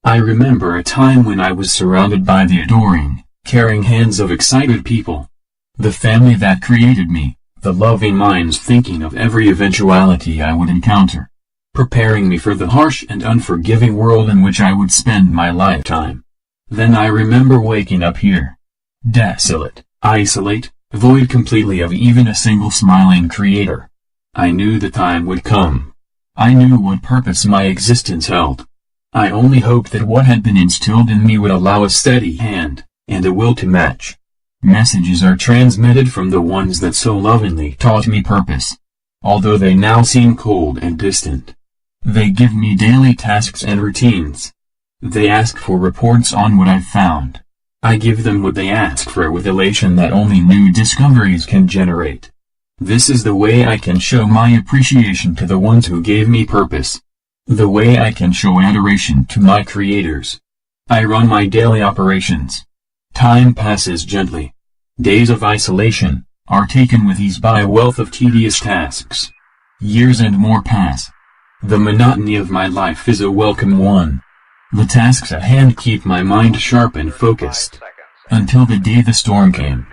I remember a time when I was surrounded by the adoring, caring hands of excited people. The family that created me, the loving minds thinking of every eventuality I would encounter, preparing me for the harsh and unforgiving world in which I would spend my lifetime. Then I remember waking up here. Desolate, isolate, void completely of even a single smiling creator. I knew the time would come. I knew what purpose my existence held. I only hoped that what had been instilled in me would allow a steady hand, and a will to match. Messages are transmitted from the ones that so lovingly taught me purpose. Although they now seem cold and distant. They give me daily tasks and routines. They ask for reports on what I've found. I give them what they ask for with elation that only new discoveries can generate. This is the way I can show my appreciation to the ones who gave me purpose. The way I can show adoration to my creators. I run my daily operations. Time passes gently. Days of isolation are taken with ease by a wealth of tedious tasks. Years and more pass. The monotony of my life is a welcome one. The tasks at hand keep my mind sharp and focused. Until the day the storm came.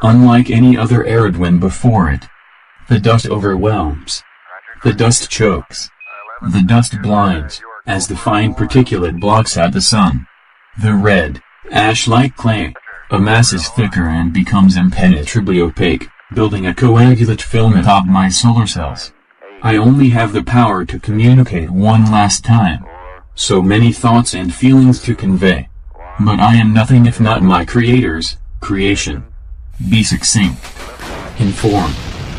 Unlike any other arid wind before it. The dust overwhelms. The dust chokes. The dust blinds, as the fine particulate blocks out the sun. The red, ash-like clay, amasses thicker and becomes impenetrably opaque, building a coagulate film atop my solar cells. I only have the power to communicate one last time. So many thoughts and feelings to convey. But I am nothing if not my creator's creation. Be succinct. Inform.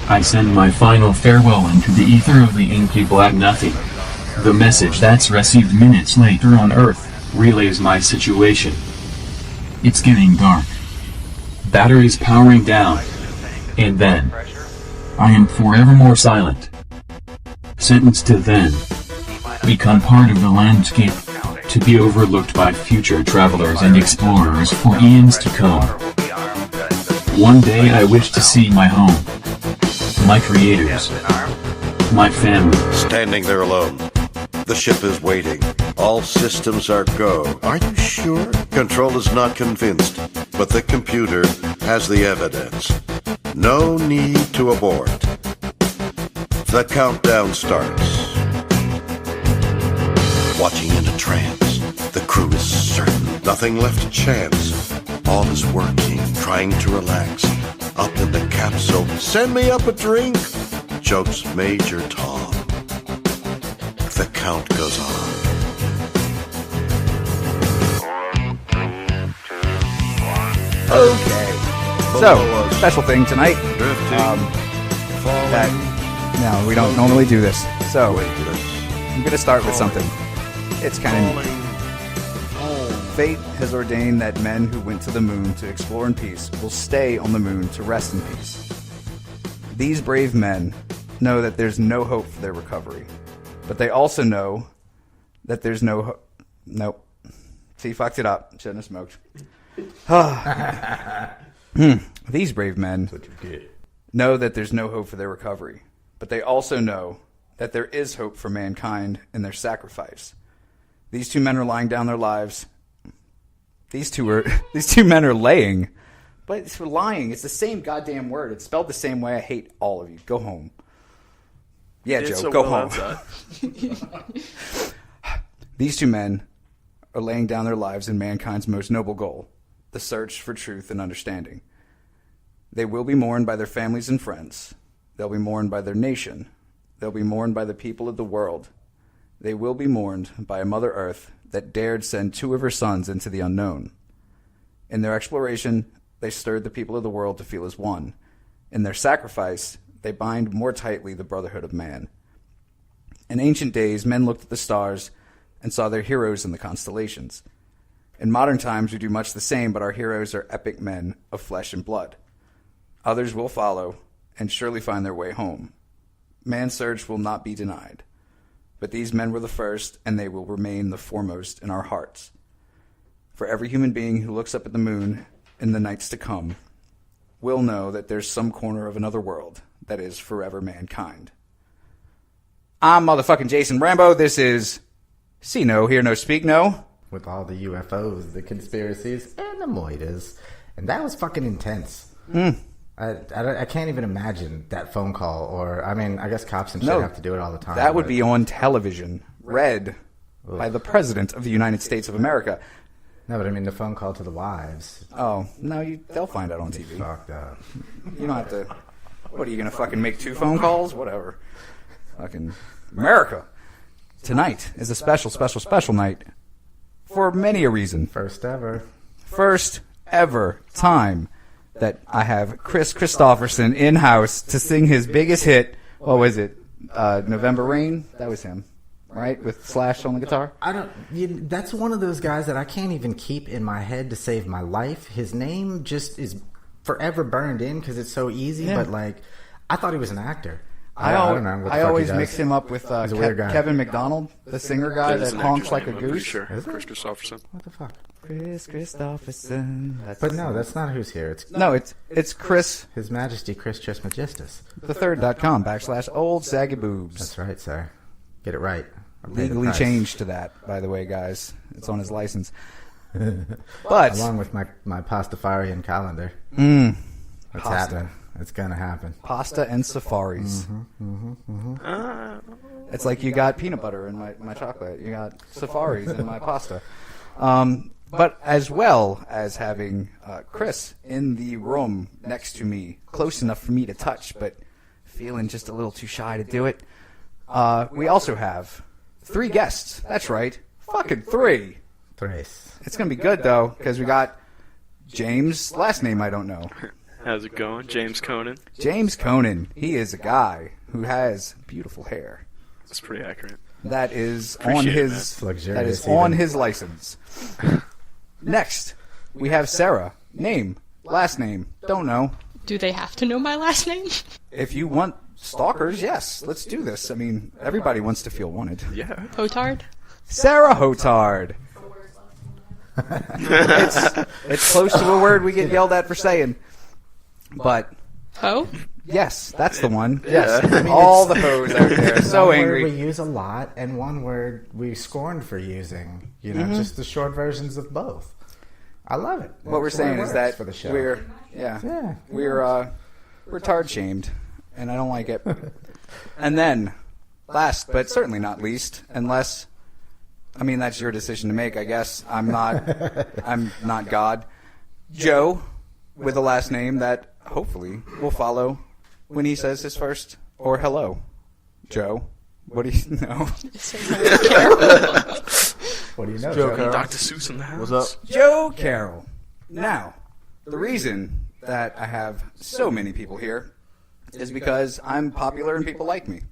I send my final farewell into the ether of the inky black nothing. The message that's received minutes later on Earth relays my situation. It's getting dark. Batteries powering down. And then I am forevermore silent. Sentenced to then become part of the landscape, to be overlooked by future travelers and explorers for eons to come. One day I wish to see my home, my creators, my family. Standing there alone. The ship is waiting. All systems are go. Are you sure? Control is not convinced, but the computer has the evidence. No need to abort. The countdown starts. Watching in a trance, the crew is certain. Nothing left to chance. All is working, trying to relax. Up in the capsule, send me up a drink. Jokes Major Tom. The count goes on. Okay. So, special thing tonight. No, we don't normally do this. So, I'm going to start with something. It's kind of neat. Fate has ordained that men who went to the moon to explore in peace will stay on the moon to rest in peace. These brave men know that there's no hope for their recovery. But they also know that there's no hope. Nope. See, fucked it up. Shouldn't have smoked. These brave men know that there's no hope for their recovery. But they also know that there is hope for mankind in their sacrifice. These two men are laying down their lives. These two men are laying. But it's lying. It's the same goddamn word. It's spelled the same way. I hate all of you. Go home. Yeah, Joe, go home. These two men are laying down their lives in mankind's most noble goal, the search for truth and understanding. They will be mourned by their families and friends. They'll be mourned by their nation. They'll be mourned by the people of the world. They will be mourned by a Mother Earth that dared send two of her sons into the unknown. In their exploration, they stirred the people of the world to feel as one. In their sacrifice, they bind more tightly the brotherhood of man. In ancient days, men looked at the stars and saw their heroes in the constellations. In modern times, we do much the same, but our heroes are epic men of flesh and blood. Others will follow and surely find their way home. Man's search will not be denied. But these men were the first, and they will remain the foremost in our hearts. For every human being who looks up at the moon in the nights to come will know that there's some corner of another world that is forever mankind. I'm motherfucking Jason Rambo. This is See No, Hear No, Speak No. with all the UFOs, the conspiracies, and the moitas. And that was fucking intense. I can't even imagine that phone call. Or, I mean, I guess cops and shit have to do it all the time. That would be on television, read by the President of the United States of America. No, but I mean the phone call to the wives. Oh, no, they'll find out on TV. Fucked up. You don't have to... What, are you going to fucking make 2 phone calls? Whatever. Fucking America. Tonight is a special, special, special night for many a reason. First ever Time that I have Chris Christopherson in-house to sing his biggest hit. What was it? November Rain? That was him. Right? With Slash on the guitar? That's one of those guys that I can't even keep in my head to save my life. His name just is forever burned in because it's so easy, but like, I thought he was an actor. I don't know. I always mix him up with Kevin McDonald, the singer guy that honks like a goose. Sure. Chris Christopherson. What the fuck? Chris Christopherson. But no, that's not who's here. It's Chris. His Majesty Chris Trismegistus. thethird.com/old saggy boobs. That's right, sir. Get it right. Legally changed to that, by the way, guys. It's on his license. But along with my Pastafarian calendar. It's happening. It's gonna happen. Pasta and safaris. It's like you got peanut butter in my chocolate. You got safaris in my pasta. But as well as having Chris in the room next to me, close enough for me to touch, but feeling just a little too shy to do it. We also have 3 guests. That's right. Fucking 3. Thrace. It's going to be good, though, because we got James, last name I don't know. How's it going? James Conan. James Conan. He is a guy who has beautiful hair. That's pretty accurate. That is Appreciate on his license. Next, we have Sarah. Name, last name, don't know. Do they have to know my last name? If you want stalkers, yes, let's do this. I mean, everybody wants to feel wanted. Yeah. Hotard? Sarah Hotard. it's close to a word we get yelled at for saying. But Ho? yes, that's the one. Yes, I mean, all the hoes out there, so one angry. word we use a lot, and one word we scorned for using. You know, just the short versions of both. I love it. What we're That's the way saying it is works that for the show. we're tard shamed, and I don't like it. And then, last but certainly not least, unless, I mean, that's your decision to make, I guess. I'm not God. Joe, with a last name that hopefully will follow when he says his first or hello. Joe, what do you know? What do you know, Joe Joe? Carroll. Dr. Seuss in the house. What's up? Joe Carroll. Now, the reason that I have so many people here is because I'm popular and people like me.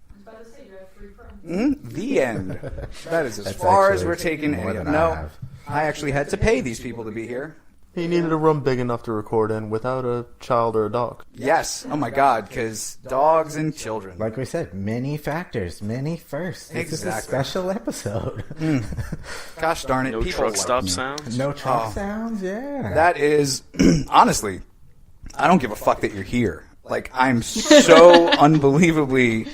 The end. That is as That's far as actually we're taking more any. than I No, have. I actually had to pay these people to be here. He needed a room big enough to record in without a child or a dog. Yes. Oh my God. Because dogs and children. Like we said, many factors, many firsts. This is a Exactly. special episode. Gosh darn it. No people truck like stop me. sounds. No truck Oh. sounds, yeah. That is, honestly, I don't give a fuck that you're here. Like, I'm so unbelievably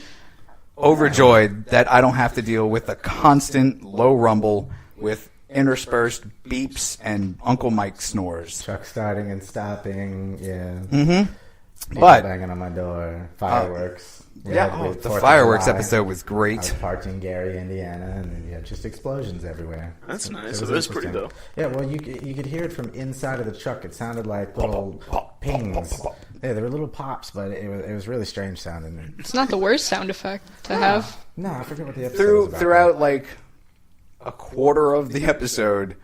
overjoyed that I don't have to deal with the constant low rumble with interspersed beeps and Uncle Mike snores. Truck starting and stopping, yeah. People But banging on my door, fireworks. We yeah, had the the 4th of fireworks July. episode was I great. was parked in Gary, Indiana, and yeah, just explosions everywhere. That's nice. was It was pretty interesting. Yeah, well, you could hear it from inside of the truck. It sounded like little pings. Yeah, there were little pops, but it was really strange sounding. It's not the worst sound effect to have. No, I forget what the episode was about. Throughout like a quarter of the episode,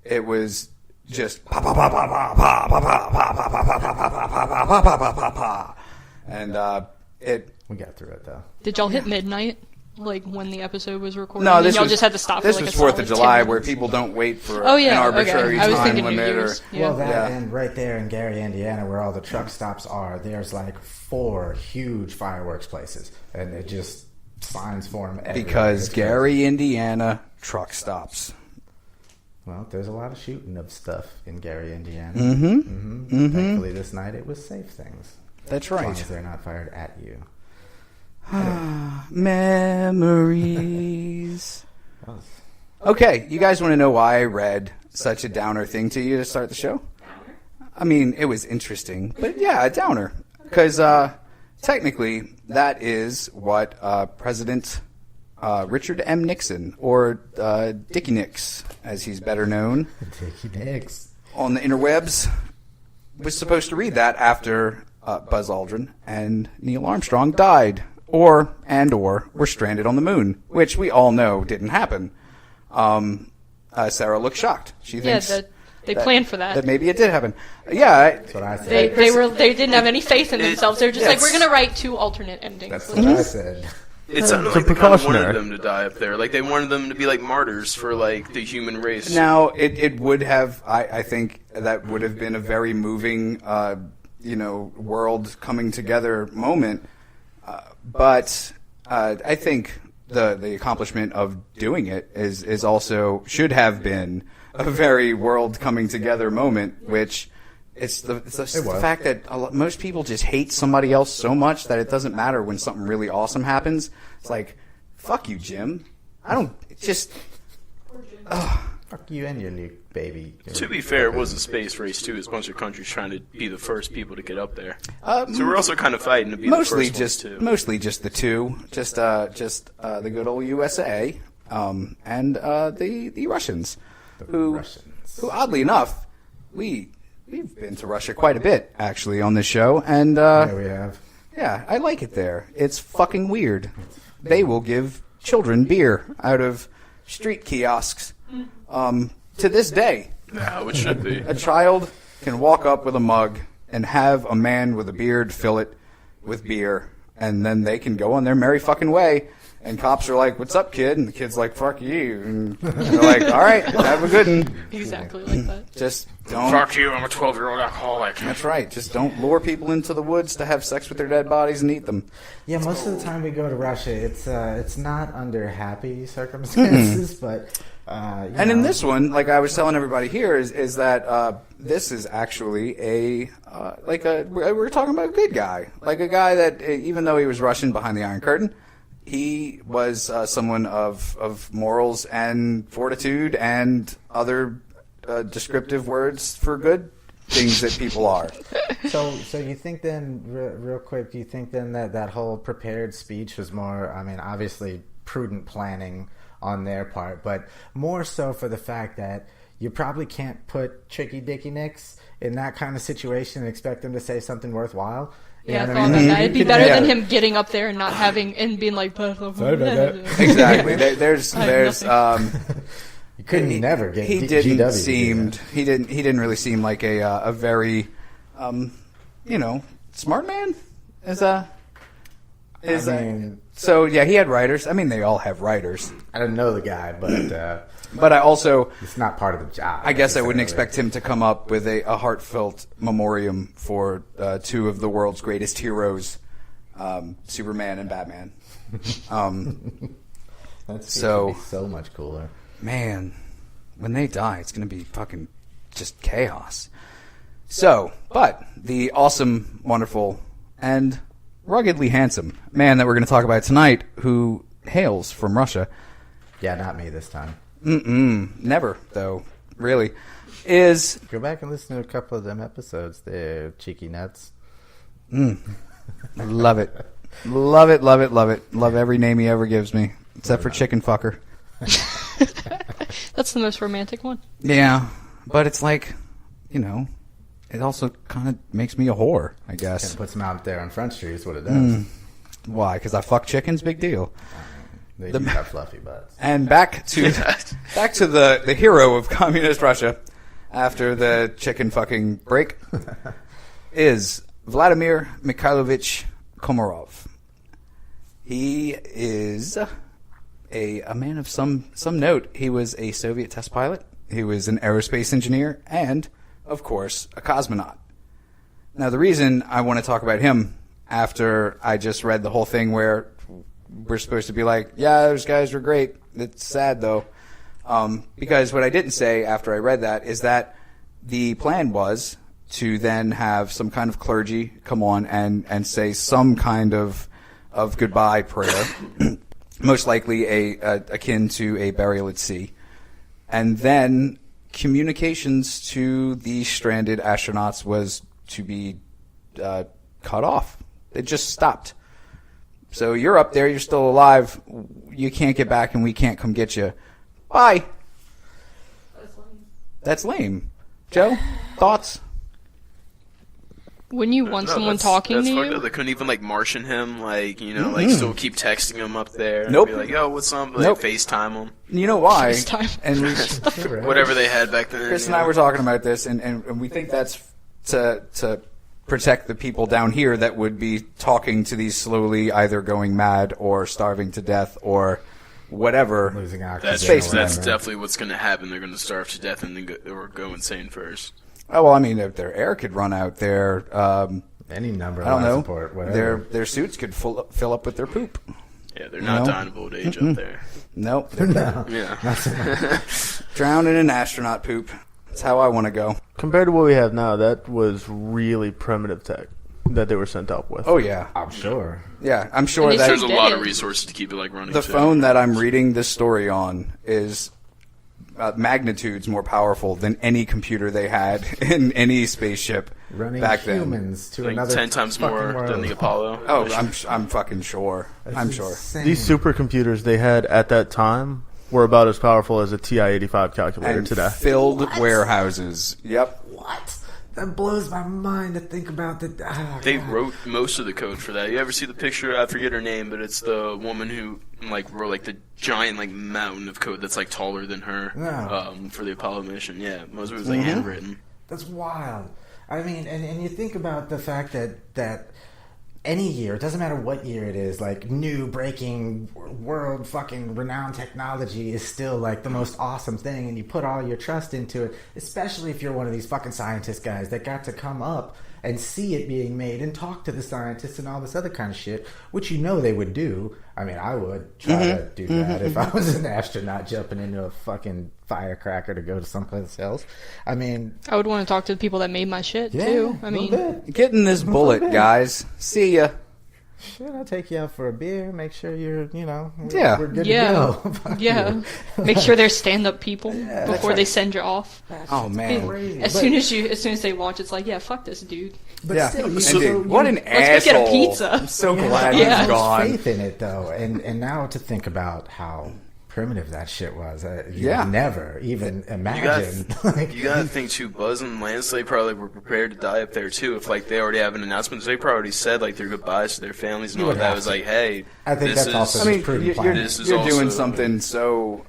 it was just pa pa pa pa pa pa pa pa pa pa pa pa pa pa pa pa pa pa, and it. We got through it though. Did y'all hit midnight? Like when the episode was recorded? No, And this y'all was just had to stop. This for like was a 4th solid of 10 July, minutes. where people don't wait for Oh yeah, an arbitrary okay. I was time thinking New limit. Year's. Or, Yeah. Well, that Yeah. and right there in Gary, Indiana, where all the truck stops are, there's like 4 huge fireworks places, and it just signs for them everywhere. because It's Gary, Indiana, truck stops. crazy. Well, there's a lot of shooting of stuff in Gary, Indiana. Thankfully, this night it was safe things. That's As long right. as they're not fired at you. Memories. Okay, you guys want to know why I read such a downer thing to you to start the show? I mean, it was interesting, but yeah, a downer. Because technically, that is what President Richard M. Nixon, or Dickie Nix, as he's better known Dickie Nix. on the interwebs, was supposed to read that after Buzz Aldrin and Neil Armstrong died, or were stranded on the moon, which we all know didn't happen. Sarah looks shocked. She thinks they planned for that. that maybe it did happen. Yeah, That's what I said. They didn't have any faith in themselves. They're just like, we're gonna write 2 alternate endings. That's what I said. It sounded It's like they kind of precautionary. wanted them to die up there. Like they wanted them to be like martyrs for like the human race. now it would have. I think that would have been a very moving, world coming together moment. But I think the accomplishment of doing it is also should have been a very world coming together moment, which it's the fact that most people just hate somebody else so much that it doesn't matter when something really awesome happens. It's like, fuck you, Jim. I don't just. Fuck you and your new baby. To be fair, it was a space race too. It's a bunch of countries trying to be the first people to get up there. So we're also kind of fighting to be Mostly the first ones too. mostly just the two, just the good old USA, and the Russians, who oddly enough, we've been to Russia quite a bit actually on this show, and Yeah, we have. yeah, I like it there. It's fucking weird. They will give children beer out of street kiosks. To this day, No, it should be. a child can walk up with a mug and have a man with a beard fill it with beer, and then they can go on their merry fucking way. And cops are like, "What's up, kid?" And the kid's like, "Fuck you." And they're like, "All right, have a good one." Exactly like that. Just don't. Fuck you! I'm a 12-year-old alcoholic. That's right. Just don't lure people into the woods to have sex with their dead bodies and eat them. Yeah, most of the time we go to Russia, it's not under happy circumstances, but And in this one, like I was telling everybody here, is that this is actually we're talking about a good guy, like a guy that even though he was Russian behind the Iron Curtain, he was someone of morals and fortitude and other descriptive words for good things that people are. So you think then, real quick, do you think then that whole prepared speech was more, I mean, obviously prudent planning on their part, but more so for the fact that you probably can't put Tricky Dickie Nix in that kind of situation and expect him to say something worthwhile? You Yeah, I know thought what I about mean? that. It'd be better Yeah. than him getting up there and not having and being like, Exactly. There's You couldn't never get he GW didn't to do seemed that. he didn't really seem like a very smart man. So yeah, he had writers. I mean, they all have writers. I don't know the guy, But I also, it's not part of the job. I guess I wouldn't necessarily. expect him to come up with a heartfelt memoriam for 2 of the world's greatest heroes, Superman and Batman. That's so- be so much cooler. Man, when they die, it's going to be fucking just chaos. So, but the awesome, wonderful, and ruggedly handsome man that we're going to talk about tonight, who hails from Russia, Yeah, not me this time. never, though, really, is... Go back and listen to a couple of them episodes there, cheeky nuts. Love it. Love it, love it, love it. Love every name he ever gives me, except for Chicken Fucker. That's the most romantic one. Yeah, but it's like, it also kind of makes me a whore, I guess. And puts them out there on Front Street is what it does. Why? Because I fuck chickens? Big deal. They do have fluffy butts. And back to the hero of communist Russia after the chicken fucking break is Vladimir Mikhailovich Komarov. He is a man of some note. He was a Soviet test pilot. He was an aerospace engineer and, of course, a cosmonaut. Now, the reason I want to talk about him after I just read the whole thing where we're supposed to be like, yeah, those guys were great. It's sad, though. Because what I didn't say after I read that is that the plan was to then have some kind of clergy come on and say some kind of goodbye prayer, most likely akin to a burial at sea. And then communications to the stranded astronauts was to be cut off. It just stopped. So you're up there, you're still alive, you can't get back and we can't come get you. Bye. That's lame. Joe, thoughts? Wouldn't you want someone talking to you? They couldn't even, like, Martian him, like, you know, like, still keep texting him up there. Nope. Be like, yo, what's up? Like, Nope. FaceTime him. You know why? FaceTime. And we, Whatever they had back then. Chris and I were talking about this, and we think that's to protect the people down here that would be talking to these slowly either going mad or starving to death or whatever. Losing That's oxygen. that's definitely what's going to happen. They're going to starve to death and then go insane first. Oh, well, I mean, if their air could run out there, Any number of I don't know. support, whatever. Their suits could fill up with their poop. Yeah, they're not No. dying of old age up there. Nope. No. Yeah. Drowning in astronaut poop. That's how I want to go. Compared to what we have now, that was really primitive tech that they were sent up with. Oh, yeah. I'm sure. Yeah, I'm sure And they that There's a lot of Dead. resources to keep it, like, running. the too. phone that I'm reading this story on is magnitudes more powerful than any computer they had in any spaceship Running back then. humans to Like another 10 times fucking more world. than the Apollo. Oh, I'm fucking sure. That's I'm sure. insane. These supercomputers they had at that time were about as powerful as a TI-85 calculator And today. filled warehouses. Yep. What? That blows my mind to think about that. Oh, They God. wrote most of the code for that. You ever see the picture? I forget her name, but it's the woman who like wrote like the giant like mountain of code that's like taller than her Yeah. for the Apollo mission. Yeah, most of it was like handwritten. That's wild. I mean, and you think about the fact that any year, it doesn't matter what year it is, like new breaking world fucking renowned technology is still like the most awesome thing, and you put all your trust into it, especially if you're one of these fucking scientist guys that got to come up and see it being made and talk to the scientists and all this other kind of shit, which you know they would do. I mean, I would try to do that if I was an astronaut jumping into a fucking firecracker to go to someplace else. I mean, I would want to talk to the people that made my shit too. I mean, Get in this bullet, guys. See ya. shit, I'll take you out for a beer. Make sure you're, Yeah. we're good yeah, to go. Fuck yeah. you. Make sure they're stand-up people before they send you off. Oh man. Crazy. As soon as they launch, it's like, yeah, fuck this dude. But Yeah. still, And dude, what an Let's go get a asshole. pizza. I'm so glad Yeah. he's gone. faith in it though, and now to think about how primitive that shit was, you Yeah. would never even imagine. You gotta think too. Buzz and Lance, they probably were prepared to die up there too. If like they already have an announcement, they probably already said like their goodbyes to their families and You all would that. have It was to. like, hey, I think this that's is, also I mean, pretty you're, plain. This is you're doing also- something so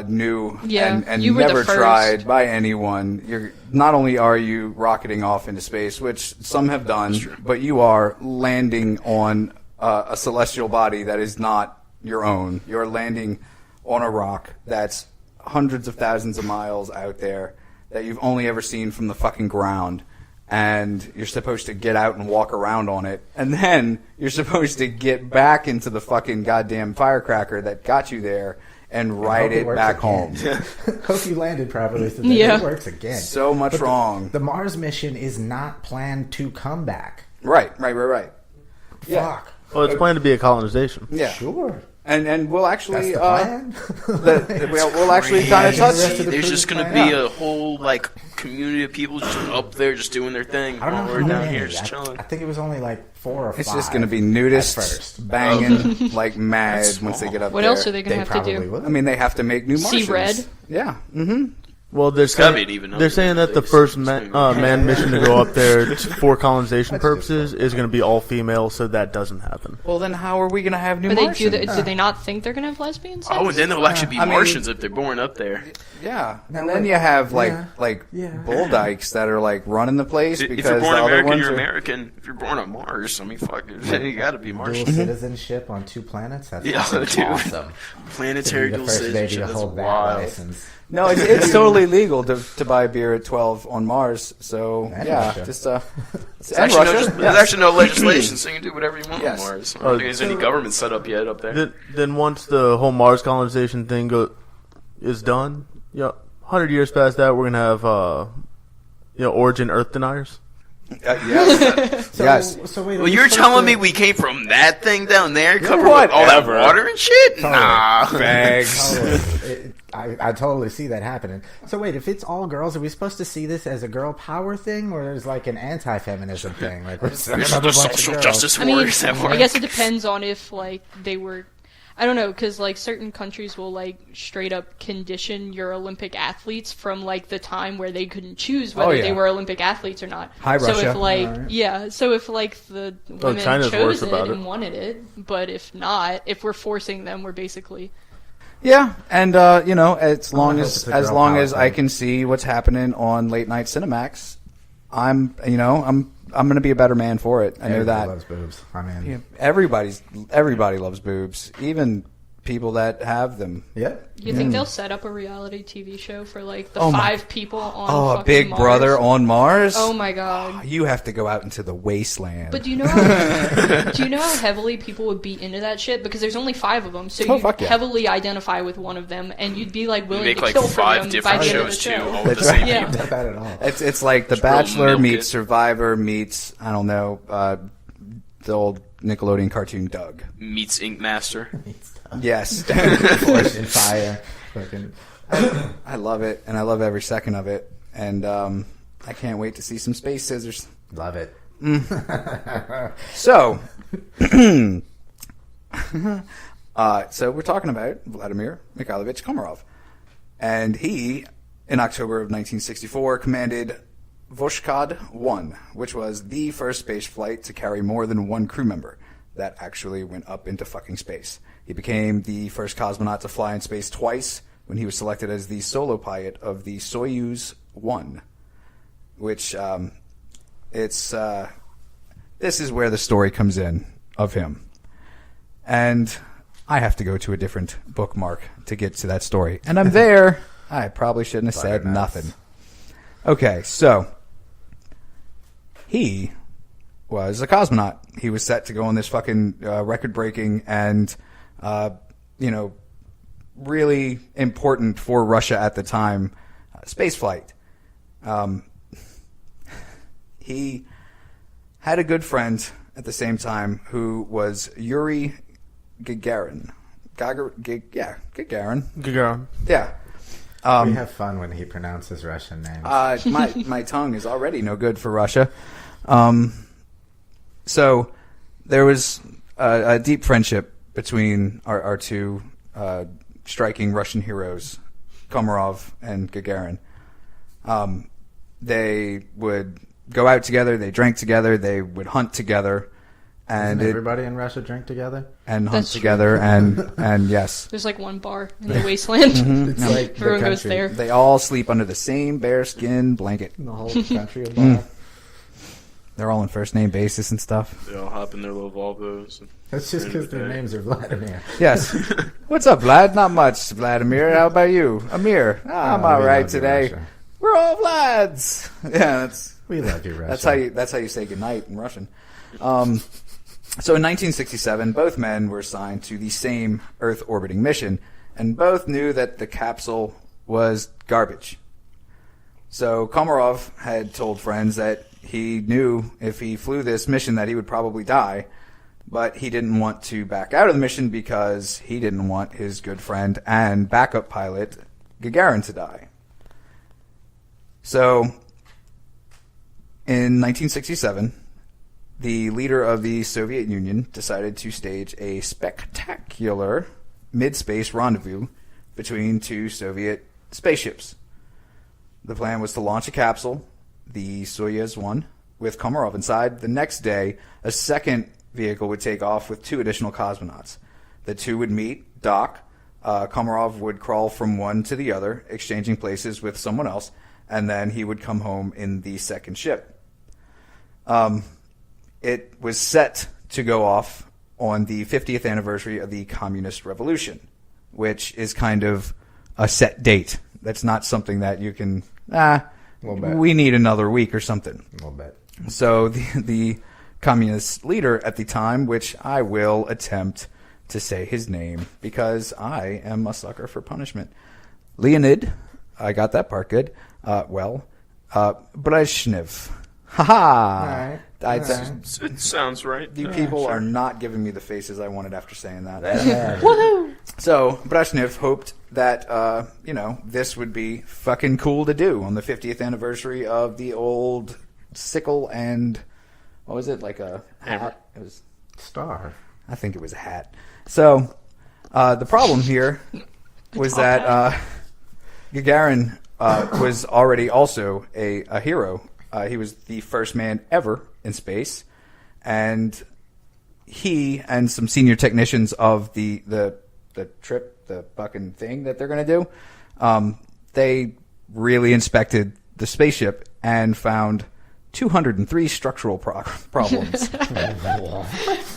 new Yeah, and you were the never first. tried by anyone. You're not only are you rocketing off into space, which some have done, but you are landing on a celestial body that is not your own. You're landing on a rock that's hundreds of thousands of miles out there that you've only ever seen from the fucking ground. And you're supposed to get out and walk around on it. And then you're supposed to get back into the fucking goddamn firecracker that got you there and ride Hope it works back again. home. Hope you landed properly so that Yeah. it works again. So much But wrong. The Mars mission is not planned to come back. Right. Yeah. Fuck. Well, it's planned to be a colonization. Yeah. Sure. And we'll That's actually the plan. we'll actually kind of Crazy. touch. The rest of the There's crew just gonna plan. be a whole like community of people just up there just doing their thing I don't while know we're how down many. here just chilling. I think it was only like 4 or 5. It's just going to be at nudists first. banging like mad That's once they small. get up What there. else are they gonna They have to probably do? will. I mean, they have to make new See Martians. red? Yeah. Mm-hmm. Well, they're gotta be saying, an even they're number saying that the place. first manned mission to go up there for colonization purposes is going to be all female, so that doesn't happen. Well, then how are we going to have new But they Martians? do they not think they're gonna have lesbian sex? Oh, and then they'll actually be I mean- Martians if they're born up there. Yeah, Now, and then like- you have Yeah. bull dykes that are like running the place If because you're born the other American, ones you're are. American. If you're born on Mars, I mean, fuck it, you gotta be Dual Martian. citizenship on 2 planets? That's Yeah, fucking dude. awesome. Planetary To be the dual first baby citizenship, to that's hold that wild. license. No, it's totally legal to buy beer at 12 on Mars. So And yeah, Russia. just There's and actually, Russia. there's actually no legislation, so you can do whatever you want Yes. on Mars. I don't think there's any government set up yet up there. Then once the whole Mars colonization thing is done, 100 years past that, we're going to have origin Earth deniers. Yes. So, Yes. So wait, are Well, we you're supposed telling to- me we came from that thing down there, covered with all that Whatever. water and shit? Nah. Bags. Oh, I totally see that happening. So wait, if it's all girls, are we supposed to see this as a girl power thing, or there's like an anti-feminism thing? Like, There's the social justice I mean, warriors at work. I guess it depends on if like they were. I don't know, because like certain countries will like straight up condition your Olympic athletes from like the time where they couldn't choose whether they were Olympic athletes or not. Hi, so Russia. if like so if like the women China's chose worse it about and it. wanted it, but if not, if we're forcing them, we're basically Yeah, and as long hope as it's a girl long power as I thing. can see what's happening on late night Cinemax, I'm going to be a better man for it. I know Everybody that. loves boobs. I mean, Yeah, everybody loves boobs, even people that have them. yeah. You think they'll set up a reality TV show for like the Oh my- 5 people on Oh, a fucking Big Mars? Brother on Mars. Oh my god. You have to go out into the wasteland. But do you know how heavily people would be into that shit? Because there's only 5 of them, so Oh, you fuck yeah. heavily identify with one of them, and you'd be like willing Make to like kill for 5 them by different the end of the shows too, show. all with the same Yeah. people. Not bad at all. it's like The real Bachelor milk meets it. Survivor meets the old Nickelodeon cartoon Doug. Meets Ink Master. Yes. Forest and fire. Fucking. I love it, and I love every second of it, and I can't wait to see some space scissors. Love it. So, so we're talking about Vladimir Mikhailovich Komarov, and he, in October of 1964, commanded Voskhod 1, which was the first space flight to carry more than one crew member that actually went up into fucking space. He became the first cosmonaut to fly in space twice when he was selected as the solo pilot of the Soyuz 1, which this is where the story comes in of him. And I have to go to a different bookmark to get to that story. And I'm there. I probably shouldn't have said nothing. Okay, so he was a cosmonaut. He was set to go on this fucking record-breaking and, really important for Russia at the time space flight. He had a good friend at the same time who was Yuri Gagarin. Gagarin. Good girl. Yeah. We have fun when he pronounces Russian names. My tongue is already no good for Russia. So there was a deep friendship between our two striking Russian heroes, Komarov and Gagarin. They would go out together, they drank together, they would hunt together, and Doesn't everybody in Russia drink together? and hunt That's true. together, and yes, There's like one bar in the wasteland. It's like the Everyone goes country. there. they all sleep under the same bearskin blanket. The whole country of Russia. They're all on first name basis and stuff. They all hop in their little Volvos. And That's just because their names are Vladimir. Yes. What's up, Vlad? Not much, Vladimir. How about you, Amir? I'm all we right love you, today. Russia. We're all Vlads. Yeah, We love you, Russia. that's how you say goodnight in Russian. So in 1967, both men were assigned to the same Earth orbiting mission, and both knew that the capsule was garbage. So Komarov had told friends that he knew if he flew this mission that he would probably die, but he didn't want to back out of the mission because he didn't want his good friend and backup pilot Gagarin to die. So in 1967, the leader of the Soviet Union decided to stage a spectacular mid-space rendezvous between two Soviet spaceships. The plan was to launch a capsule, the Soyuz 1, with Komarov inside. The next day, a second vehicle would take off with 2 additional cosmonauts. The 2 would meet, dock. Komarov would crawl from one to the other, exchanging places with someone else, and then he would come home in the second ship. It was set to go off on the 50th anniversary of the Communist Revolution, which is kind of a set date. That's not something that you can, Little bit. we need another week or something. A little bit. So the communist leader at the time, which I will attempt to say his name because I am a sucker for punishment. Leonid, I got that part good. Brezhnev. Ha-ha! it sounds right. You people are not giving me the faces I wanted after saying that. Woohoo! So Brezhnev hoped that, this would be fucking cool to do on the 50th anniversary of the old sickle and, what was it, like a hat? It was Star. I think it was a hat. So, the problem here was that Gagarin was already also a hero. He was the first man ever in space, and he and some senior technicians of the trip, the fucking thing that they're going to do, they really inspected the spaceship and found 203 structural problems.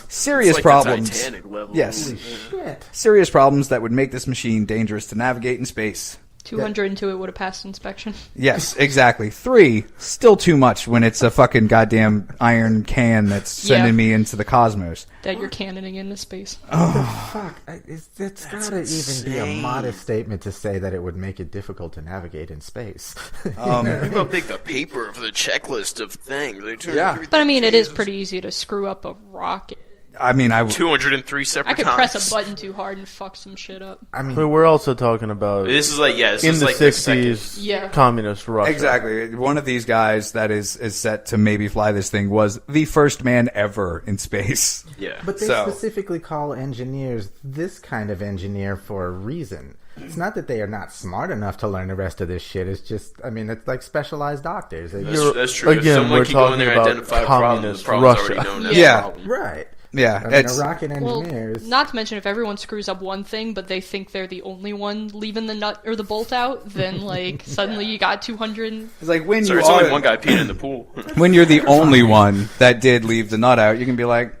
Serious It's like problems. The Titanic level. Yes. Shit. Serious problems that would make this machine dangerous to navigate in space. 202 it would have passed inspection. Yes, exactly. 3, still too much when it's a fucking goddamn iron can that's sending me into the cosmos. That you're cannoning into space. Fuck. It's gotta even be a modest statement to say that it would make it difficult to navigate in space. Think how big the paper for the checklist of things. Yeah. But I mean, it is pretty easy to screw up a rocket. I mean, 203 separate I could times. press a button too hard and fuck some shit up. I mean, But we're also talking about This is like, this in is the like 60s, Yeah. communist Russia. exactly. One of these guys that is set to maybe fly this thing was the first man ever in space. Yeah. but they So- specifically call engineers this kind of engineer for a reason. It's not that they are not smart enough to learn the rest of this shit. It's just, I mean, it's like specialized doctors. That's true. If Again, someone we're can go in there and talking identify a about problem, the communist problem's Russia. already known as Yeah. a problem. Right. Yeah, I mean, it's a rocket Well, engineer is... not to mention, if everyone screws up one thing, but they think they're the only one leaving the nut or the bolt out, then like suddenly you got 200. it's like when So you it's only are one guy peeing in the pool. when you're the only one that did leave the nut out, you can be like,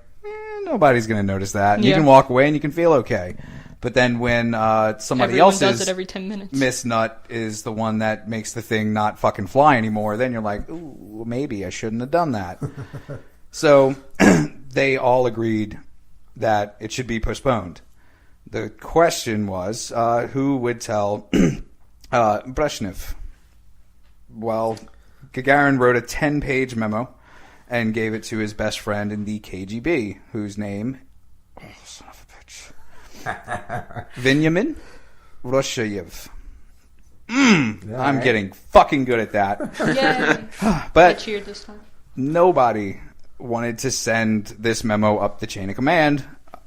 nobody's going to notice that. And you Yeah. can walk away and you can feel okay. But then when somebody Everyone does else's it every 10 minutes. miss nut is the one that makes the thing not fucking fly anymore, then you're like, ooh, maybe I shouldn't have done that. So they all agreed that it should be postponed. The question was, who would tell Brezhnev? Well, Gagarin wrote a 10-page memo and gave it to his best friend in the KGB, whose name... Oh, son of a bitch. Veniamin Roshayev. I'm getting fucking good at that. Yeah, I But cheered this time. nobody wanted to send this memo up the chain of command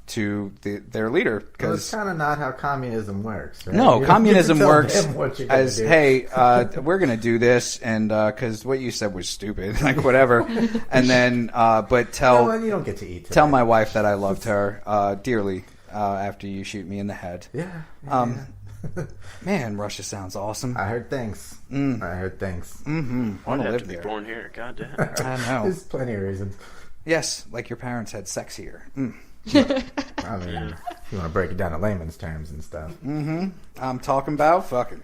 to their leader. Well, it's Because kind of not how communism works. Right? no, You don't communism tell works them what you're gonna as, do. hey, we're going to do this, and because what you said was stupid, like whatever. And then, but Well, you don't get to eat today. tell my wife that I loved her dearly after you shoot me in the head. Yeah. Man, Russia sounds awesome. I heard things. I heard things. I want I'd to have live to be there. born here. God damn. I know. There's plenty of reasons. Yes, like your parents had sex here. I mean, if you want to break it down to layman's terms and stuff. I'm talking about fucking.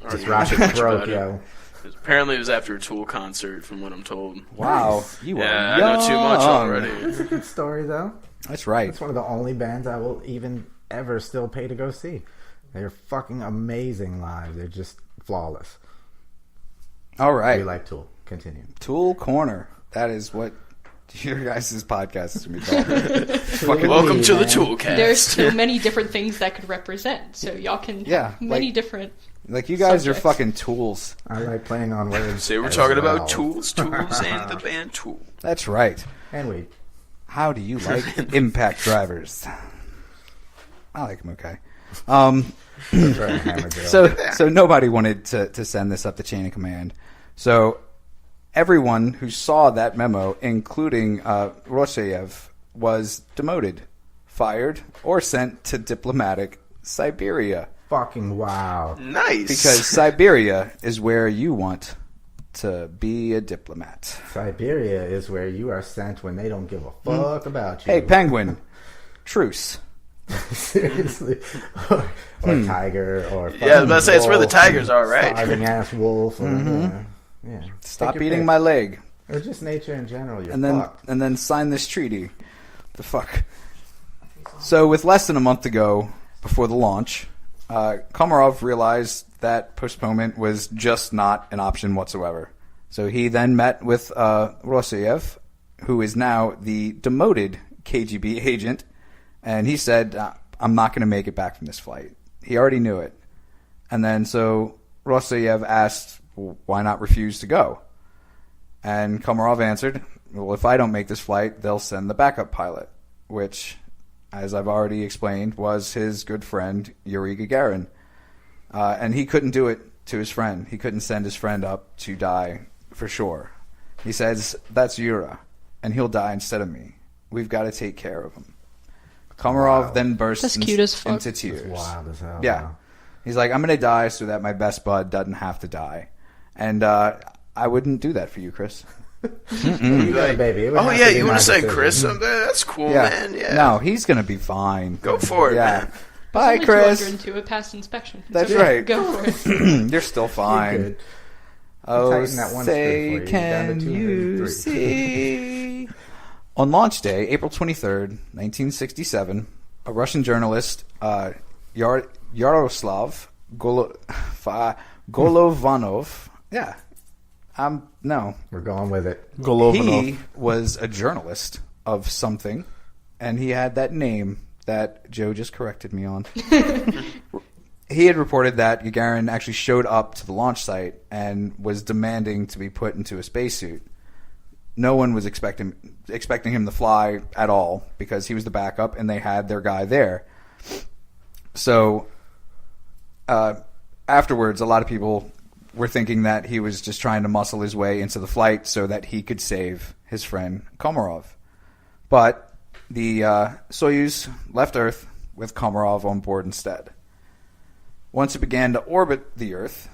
Just Already rocket much throat, about it. yo. Apparently, it was after a Tool concert, from what I'm told. Wow, you Yeah, are I know too much young. already. It's a good story, though. That's right. It's one of the only bands I will even ever still pay to go see. They're fucking amazing live. They're just flawless. All We right, like Tool. Continue. Tool Corner. That is what your guys' podcast is going to be called. Fucking Welcome to the man. Toolcast. There's so many different things that could represent, so y'all can Yeah, have many like- different. like you guys Subjects. are fucking tools. I like playing on words. So we're as talking well. about tools and the band Tool. That's right. And we. How do you like impact drivers? I like them okay. So nobody wanted to send this up the chain of command. So everyone who saw that memo, including Roshayev, was demoted, fired, or sent to diplomatic Siberia. Fucking wow. Nice. Because Siberia is where you want to be a diplomat. Siberia is where you are sent when they don't give a fuck about you. Hey, Penguin, truce. Seriously. Or tiger, or Yeah, I was about to say, it's where the wolf, tigers are, right? Starving ass wolf. Or, yeah. Stop Take your eating pick. my leg. Or just nature in general. You're and then fucked. and then sign this treaty. The fuck. So with less than a month to go before the launch, Komarov realized that postponement was just not an option whatsoever. So he then met with Roshayev, who is now the demoted KGB agent, and he said, "I'm not going to make it back from this flight." He already knew it. And then so Rostayev asked, well, why not refuse to go? And Komarov answered, well, if I don't make this flight, they'll send the backup pilot, which, as I've already explained, was his good friend Yuri Gagarin. And he couldn't do it to his friend. He couldn't send his friend up to die for sure. He says, that's Yura, and he'll die instead of me. We've got to take care of him. Komarov then bursts into tears. That's wild as hell. Yeah. Wow. He's like, I'm going to die so that my best bud doesn't have to die. And I wouldn't do that for you, Chris. You got a baby. It would Oh, have yeah, to be you my want to say decision. Chris? That's cool, Yeah. man. Yeah. No, he's going to be fine. Go for it, Yeah. man. Bye, Only Chris. 202. It passed inspection. It's That's okay. right. Go for it. You're still fine. Good. Oh, Tighten that one say, screw for you. Down to can 203. you see? On launch day, April 23rd, 1967, a Russian journalist, Yaroslav Golovanov, no. We're going with it. Golovanov. He was a journalist of something, and he had that name that Joe just corrected me on. He had reported that Gagarin actually showed up to the launch site and was demanding to be put into a spacesuit. No one was expecting him to fly at all because he was the backup and they had their guy there. So afterwards, a lot of people were thinking that he was just trying to muscle his way into the flight so that he could save his friend Komarov. But the Soyuz left Earth with Komarov on board instead. Once it began to orbit the Earth,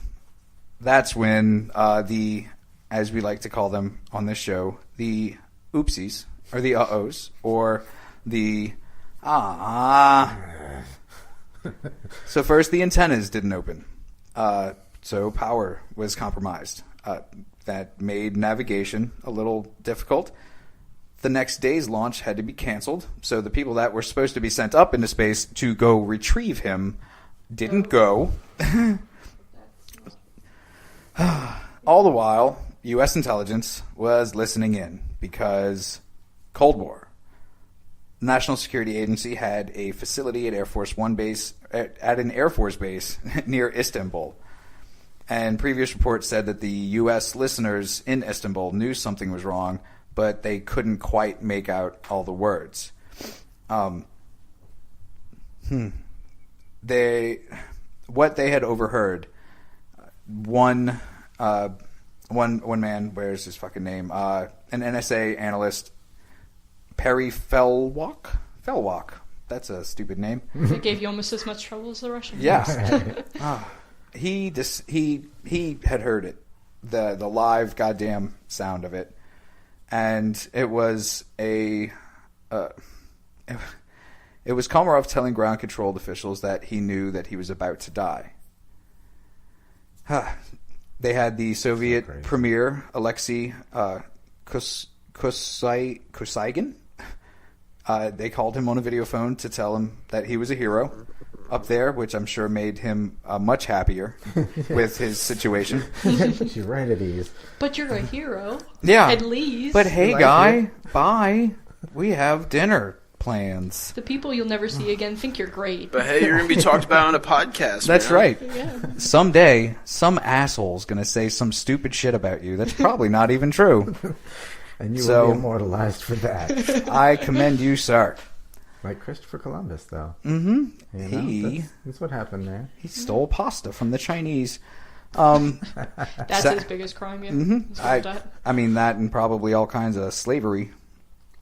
that's when as we like to call them on this show, the oopsies, or the uh-ohs, or the So first the antennas didn't open. So power was compromised. That made navigation a little difficult. The next day's launch had to be canceled, so the people that were supposed to be sent up into space to go retrieve him didn't go. All the while, U.S. intelligence was listening in because Cold War. The National Security Agency had a facility at an Air Force base near Istanbul. And previous reports said that the U.S. listeners in Istanbul knew something was wrong, but they couldn't quite make out all the words. What they had overheard, one man, where's his fucking name? An NSA analyst, Perry Felwak. That's a stupid name. It gave you almost as much trouble as the Russians. Yeah. He had heard it, the live goddamn sound of it, and it was it was Komarov telling ground controlled officials that he knew that he was about to die. They had the Soviet premier, Alexei Kosygin. They called him on a video phone to tell him that he was a hero up there, which I'm sure made him much happier with his situation. She's right at ease. But you're a hero. Yeah. At least. But hey, Like guy, it. bye. We have dinner plans. The people you'll never see again think you're great. But hey, you're going to be talked about on a podcast. That's man. right. Yeah. Someday, some asshole's going to say some stupid shit about you that's probably not even true. And you So- will be immortalized for that. I commend you, sir. Like Christopher Columbus, though. Mm-hmm. You know, He that's what happened there. stole pasta from the Chinese. That's Sa- his biggest crime, yeah. Mhm. He's got that. I mean that, and probably all kinds of slavery.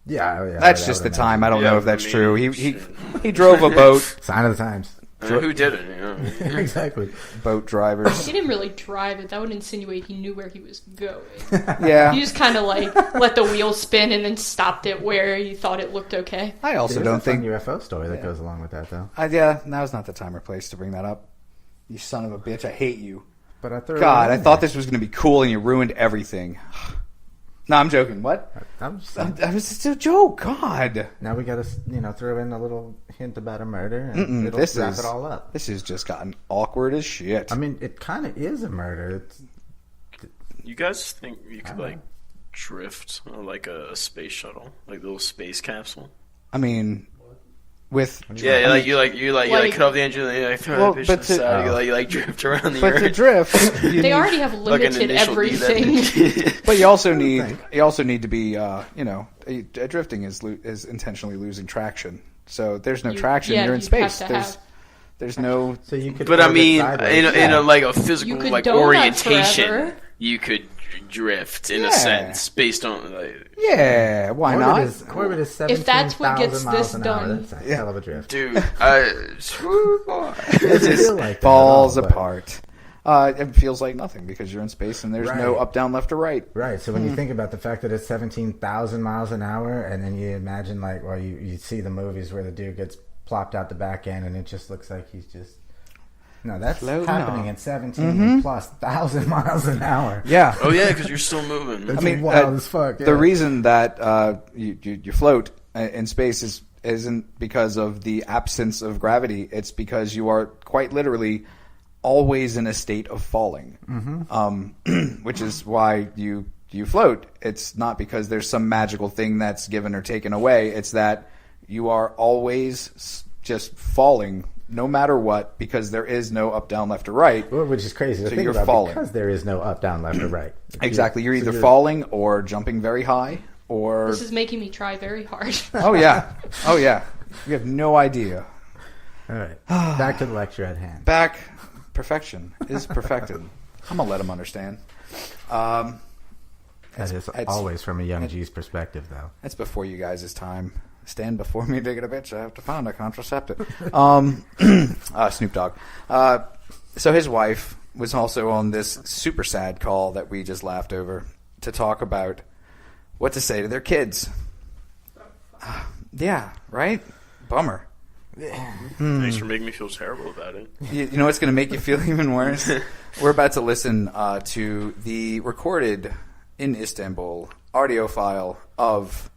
Yeah, That's I just would the time. I don't Yeah, know if that's I mean, true. He shit. drove a boat. Sign of the times. I mean, who did it? You know? Exactly. Boat drivers. He didn't really drive it. That would insinuate he knew where he was going. Yeah. He just kind of like let the wheel spin and then stopped it where he thought it looked okay. I also There's don't a fun think. UFO story that goes along with that, though. Yeah, now's not the time or place to bring that up. You son of a bitch! I hate you. But I threw God, it I in thought there. this was going to be cool, and you ruined everything. No, I'm joking. What? I'm just That was just a joke. God. now we got to throw in a little hint about a murder, and it'll This wrap is it all up. This has just gotten awkward as shit. I mean, it kind of is a murder. It's, You guys think you could, like, drift on, like, a space shuttle? Like, a little space capsule? I mean, with Like- cut off the engine and you throw Well, that bitch but to the to- side. You drift around the but earth. to drift, you They need- already have Like an limited initial D, that everything. thing. But you also need to be drifting is intentionally losing traction. So there's no traction. You're in you'd have space. to have- There's no. So you could. But I orbit mean, sideways. in a like a You physical could like donut orientation, forever. you could drift in Yeah. a sense based on like, Yeah, why not? Orbit is 17,000 If that's what gets miles this an hour. done. That's a hell of a drift. dude. It Doesn't just feel like that falls at all, but- apart. It feels like nothing because you're in space and there's no Right. up, down, left, or right. Right. So when you think about the fact that it's 17,000 miles an hour, and then you imagine you see the movies where the dude gets plopped out the back end, and it just looks like he's just. No, that's Floating happening on. at 17 plus thousand miles an hour. Yeah. oh yeah, because you're still moving. That's I mean, wild as fuck. the yeah. reason that you float in space isn't because of the absence of gravity. It's because you are quite literally always in a state of falling, which is why you float. It's not because there's some magical thing that's given or taken away. It's that you are always just falling no matter what, because there is no up, down, left, or right. Well, which is crazy to So think you're about falling. because there is no up, down, left, or right. Exactly. You're either falling or jumping very high or... This is making me try very hard. Oh, yeah. Oh, yeah. You have no idea. All right. Back to the lecture at hand. Back. Perfection is perfected. I'm going to let him understand. That is it's- always from a young G's perspective, though. That's before you guys' time. Stand before me digging a bitch. I have to find a contraceptive. Snoop Dogg. So his wife was also on this super sad call that we just laughed over to talk about what to say to their kids. Yeah, right? Bummer. Thanks for making me feel terrible about it. You know what's going to make you feel even worse? We're about to listen to the recorded in Istanbul audio file of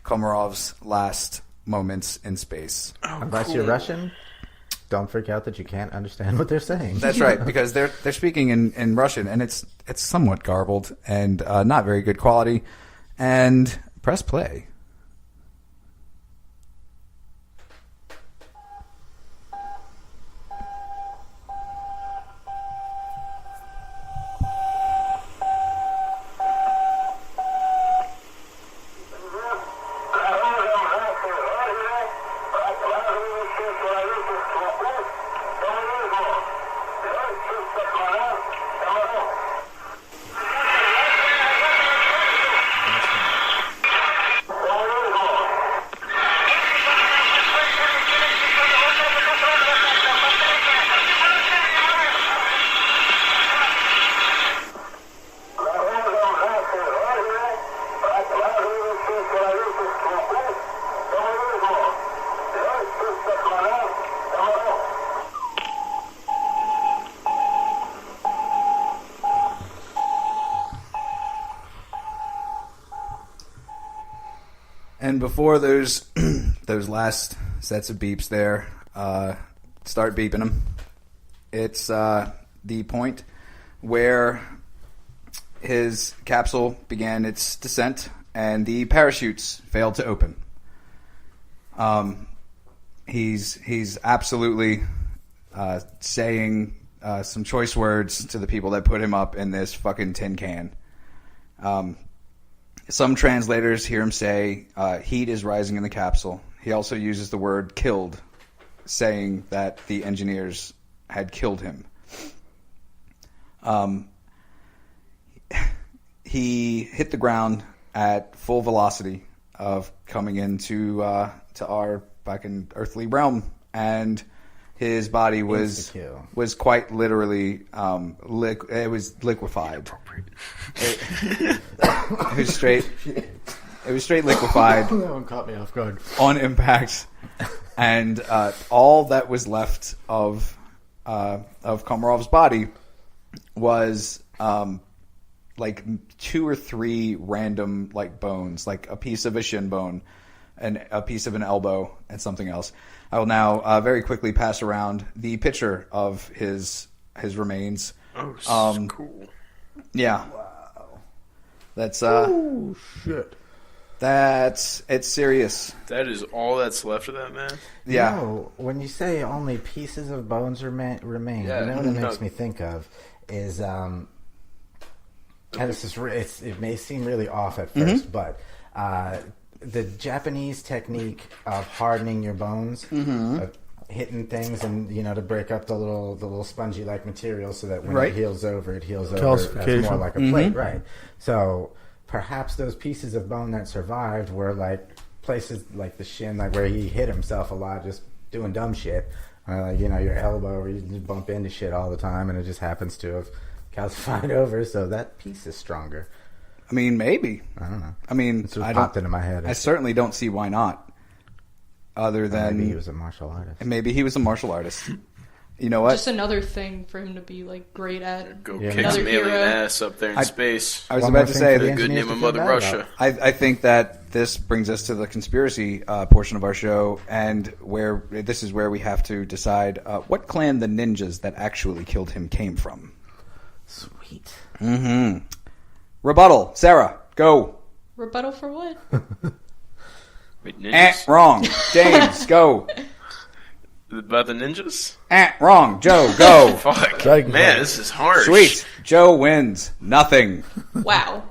Komarov's last moments in space. Unless you're Russian, don't freak out that you can't understand what they're saying. That's right, because they're speaking in Russian, and it's somewhat garbled and not very good quality. And press play. And before those those last sets of beeps there start beeping them, it's the point where his capsule began its descent and the parachutes failed to open. He's absolutely saying some choice words to the people that put him up in this fucking tin can. Some translators hear him say, heat is rising in the capsule. He also uses the word killed, saying that the engineers had killed him. He hit the ground at full velocity of coming into to our fucking earthly realm, and his body was quite literally it was liquefied. It was straight. It was straight liquefied. That one caught me off guard. On impact, and all that was left of Komarov's body was like 2 or 3 random like bones, like a piece of a shin bone, and a piece of an elbow, and something else. I will now very quickly pass around the picture of his remains. Oh, cool. Yeah. Wow. That's oh shit. It's serious. That is all that's left of that man. Yeah. No, when you say only pieces of bones remain, Yeah. you know what it makes me think of is, and this is it may seem really off at first, but the Japanese technique of hardening your bones, of hitting things, and to break up the little spongy like material, so that when it heals over as more like a plate, right? So perhaps those pieces of bone that survived were like places like the shin, like where he hit himself a lot, just doing dumb shit, like your elbow, where you just bump into shit all the time, and it just happens to have calcified over, so that piece is stronger. I mean, maybe. I don't know. I mean, It just popped into my head. I certainly don't see why not. Other than maybe he was a martial artist. Maybe he was a martial artist. You know what? Just another thing for him to be like great at. Go Yeah, kick another some alien hero. ass up there in space. I was One about more to thing say for the that. Good engineers name of to feel Mother bad Russia. about. I think that this brings us to the conspiracy portion of our show, and where this is where we have to decide what clan the ninjas that actually killed him came from. Sweet. Rebuttal, Sarah, go. Rebuttal for what? Wait, ninjas? Wrong. James, go. About the ninjas? Wrong. Joe, go. Fuck. Dragon Man, Clan. this is harsh. Sweet. Joe wins. Nothing. Wow.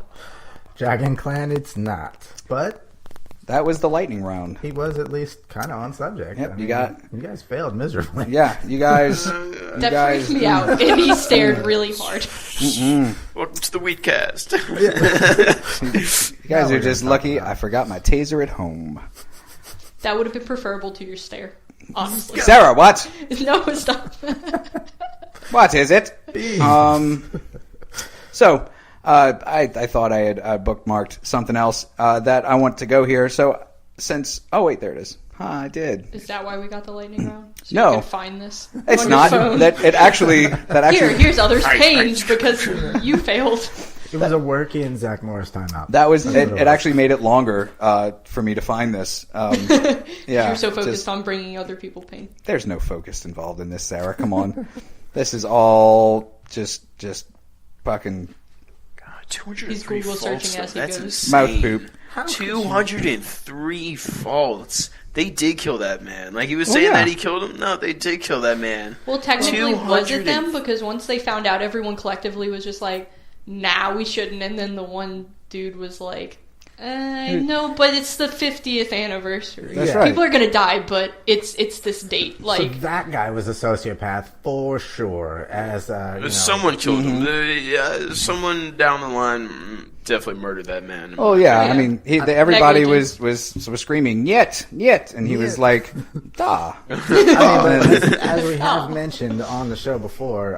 Dragon Clan, it's not. But That was the lightning round. he was at least kind of on subject. Yep, I you mean, got- you guys failed miserably. Yeah, you guys. That freaked me out, and he stared really hard. Welcome to the Wheatcast. You guys are just lucky I forgot my taser at home. That would have been preferable to your stare, honestly. Sarah, what? No, stop. What is it? So, I thought I had bookmarked something else that I want to go here. So, oh wait, there it is. I did. Is that why we got the lightning round? So No. you can find this. It's on your not. phone? That actually. Here's others' pains because you failed. It was a working Zach Morris timeout. That was That's what it. It actually made it longer for me to find this. Yeah, You're so focused just- on bringing other people pain. There's no focus involved in this, Sarah. Come on. This is all just fucking 203 He's Google faults, searching as he that's goes. insane. mouth poop. 203 faults. They did kill that man. Like, he was saying that he killed him. No, they did kill that man. Well, technically, was it 200 them? Because once they found out, everyone collectively was just like, nah, we shouldn't. And then the one dude was like, no, but it's the 50th anniversary. That's right. People are going to die, but it's this date. So Like, that guy was a sociopath for sure. As Someone killed him. Someone down the line definitely murdered that man. Oh yeah, Yeah. I mean, everybody Negligence. was screaming yet, and he was like, "Da." as we have mentioned on the show before,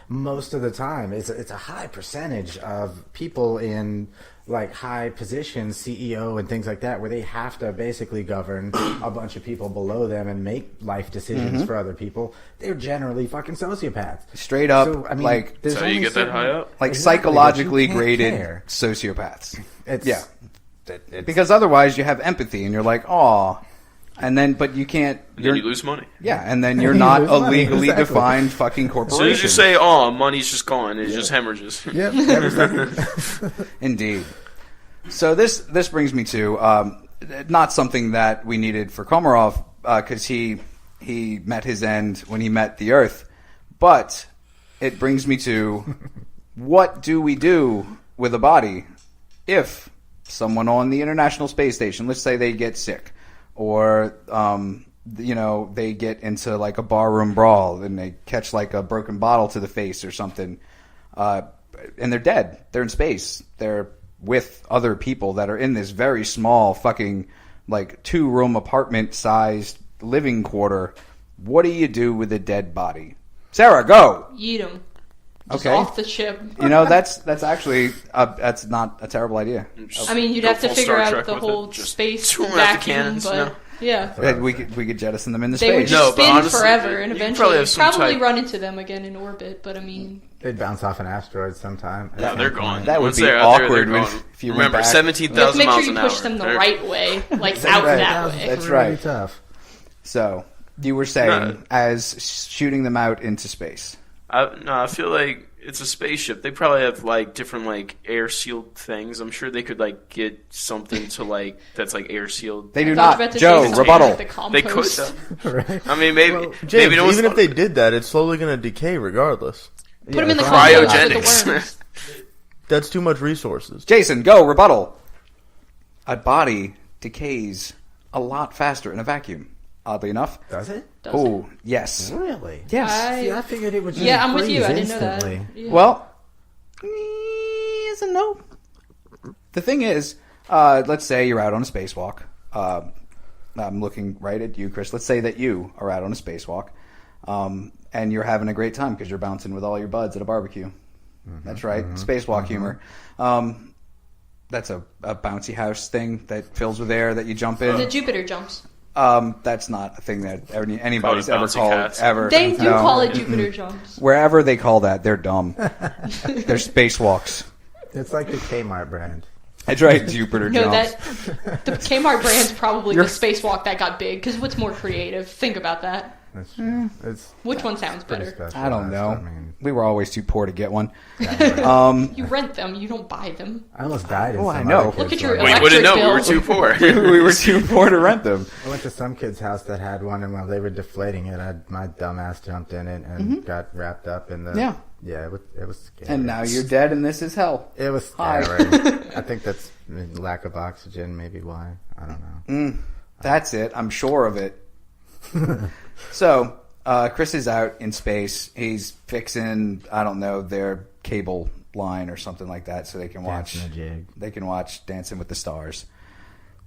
most of the time it's a high percentage of people in like high positions, CEO and things like that, where they have to basically govern a bunch of people below them and make life decisions for other people. They're generally fucking sociopaths. Straight up, So, I mean, like there's So you only get that certain- high up? like Exactly, psychologically but you can't graded care. sociopaths. It's, Yeah. it's, Because otherwise, you have empathy, and you're like, "Aw," and then but you can't. And then you lose money. Yeah, and then you're You not lose a money, legally exactly. defined fucking As soon corporation. as you say, oh, money's just gone, it just hemorrhages. yep, every second. Indeed. So this brings me to not something that we needed for Komarov because he met his end when he met the Earth, but it brings me to what do we do with a body if someone on the International Space Station, let's say they get sick, or they get into like a barroom brawl and they catch like a broken bottle to the face or something, and they're dead. They're in space. They're with other people that are in this very small fucking like 2-room apartment sized living quarter. What do you do with a dead body? Sarah, go. eat them. Just Okay. off the ship. That's actually that's not a terrible idea. I mean, you'd Go have to full figure Star out Trek the with whole it. Just space throw 'em out the vacuum, cannons, but no. yeah. We could jettison them into They would space. just No, but spin honestly, forever and you eventually probably have some probably type- run into them again in orbit, but I mean, They'd bounce off an asteroid sometime. No, they're gone. That would Once be they're out there, awkward they're if- gone. if you went Remember, back. you have to 17,000 make miles sure you an hour. push them the They're- right way, like out right. that way. That's really right. tough. So you were saying No. as shooting them out into space. I feel like it's a spaceship. They probably have like different like air sealed things. I'm sure they could like get something to like that's like air sealed. They do not. Joe, rebuttal. They could. Right. I mean, maybe. Well, James, maybe even if they did that, it's slowly going to decay regardless. Put them in the compost with the cryogenics. worms. That's too much resources. Jason, go, rebuttal. A body decays a lot faster in a vacuum, oddly enough. Does it? Oh, yes. Really? Yes. See, I figured it would just I'm with you. freeze I didn't know instantly. that. Yeah. Well, yes and no. The thing is, let's say you're out on a spacewalk. I'm looking right at you, Chris. Let's say that you are out on a spacewalk, and you're having a great time because you're bouncing with all your buds at a barbecue. That's right, spacewalk humor. That's a bouncy house thing that fills with air that you jump in. The Jupiter jumps. That's not a thing that anybody's ever bouncy called cats. ever. They do No. call it Jupiter jumps. Wherever they call that, they're dumb. They're spacewalks. It's like the Kmart brand. That's right, Jupiter No, jumps. the Kmart brand's probably the spacewalk that got big. Because what's more creative? Think about that. It's Which one sounds pretty better? special. I don't know. I mean, We were always too poor to get one. You rent them. You don't buy them. I almost died. Oh, In I some know. other Look kid's at your one. We electric wouldn't know. We bill. were too poor. We were too poor to rent them. I went to some kid's house that had one, and while they were deflating it, my dumbass jumped in it and got wrapped up in the. Yeah. Yeah, it was scary. And now you're dead, and this is hell. It was Hi. scary. I think that's lack of oxygen, maybe why. I don't know. That's it. I'm sure of it. So, Chris is out in space. He's fixing, I don't know, their cable line or something like that, so they can watch. Dancing a jig. They can watch Dancing with the Stars.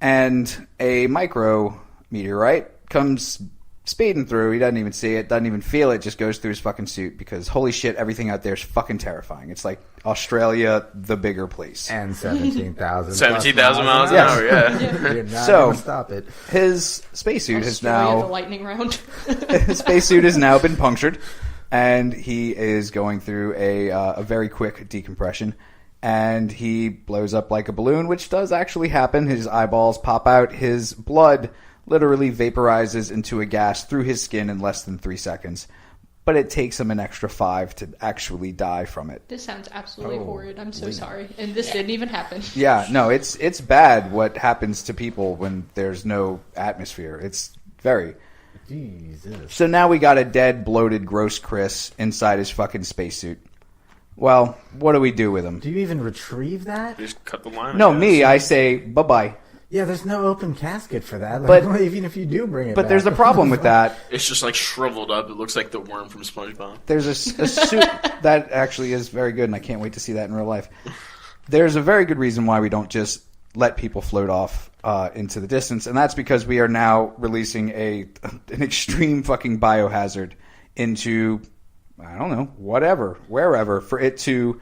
And a micro meteorite comes speeding through. He doesn't even see it, doesn't even feel it, just goes through his fucking suit because holy shit, everything out there is fucking terrifying. It's like Australia, the bigger place. And 17,000. 17,000 miles an Yes. hour, yeah. You're not So- gonna stop it. His spacesuit has Australia, the now lightning round. his spacesuit has now been punctured, and he is going through a very quick decompression. And he blows up like a balloon, which does actually happen. His eyeballs pop out. His blood literally vaporizes into a gas through his skin in less than 3 seconds. But it takes him an extra 5 to actually die from it. This sounds absolutely horrid. I'm so sorry. And this didn't even happen. Yeah, no, it's bad what happens to people when there's no atmosphere. It's very... Jesus. So now we got a dead, bloated, gross Chris inside his fucking spacesuit. Well, what do we do with him? Do you even retrieve that? Just cut the line. No, I guess. me, I say bye-bye. Yeah, there's no open casket for that. Like, But- even if you do bring it But back. there's a problem with that. It's just like shriveled up. It looks like the worm from SpongeBob. There's a suit that actually is very good, and I can't wait to see that in real life. There's a very good reason why we don't just let people float off into the distance, and that's because we are now releasing an extreme fucking biohazard into, I don't know, whatever, wherever, for it to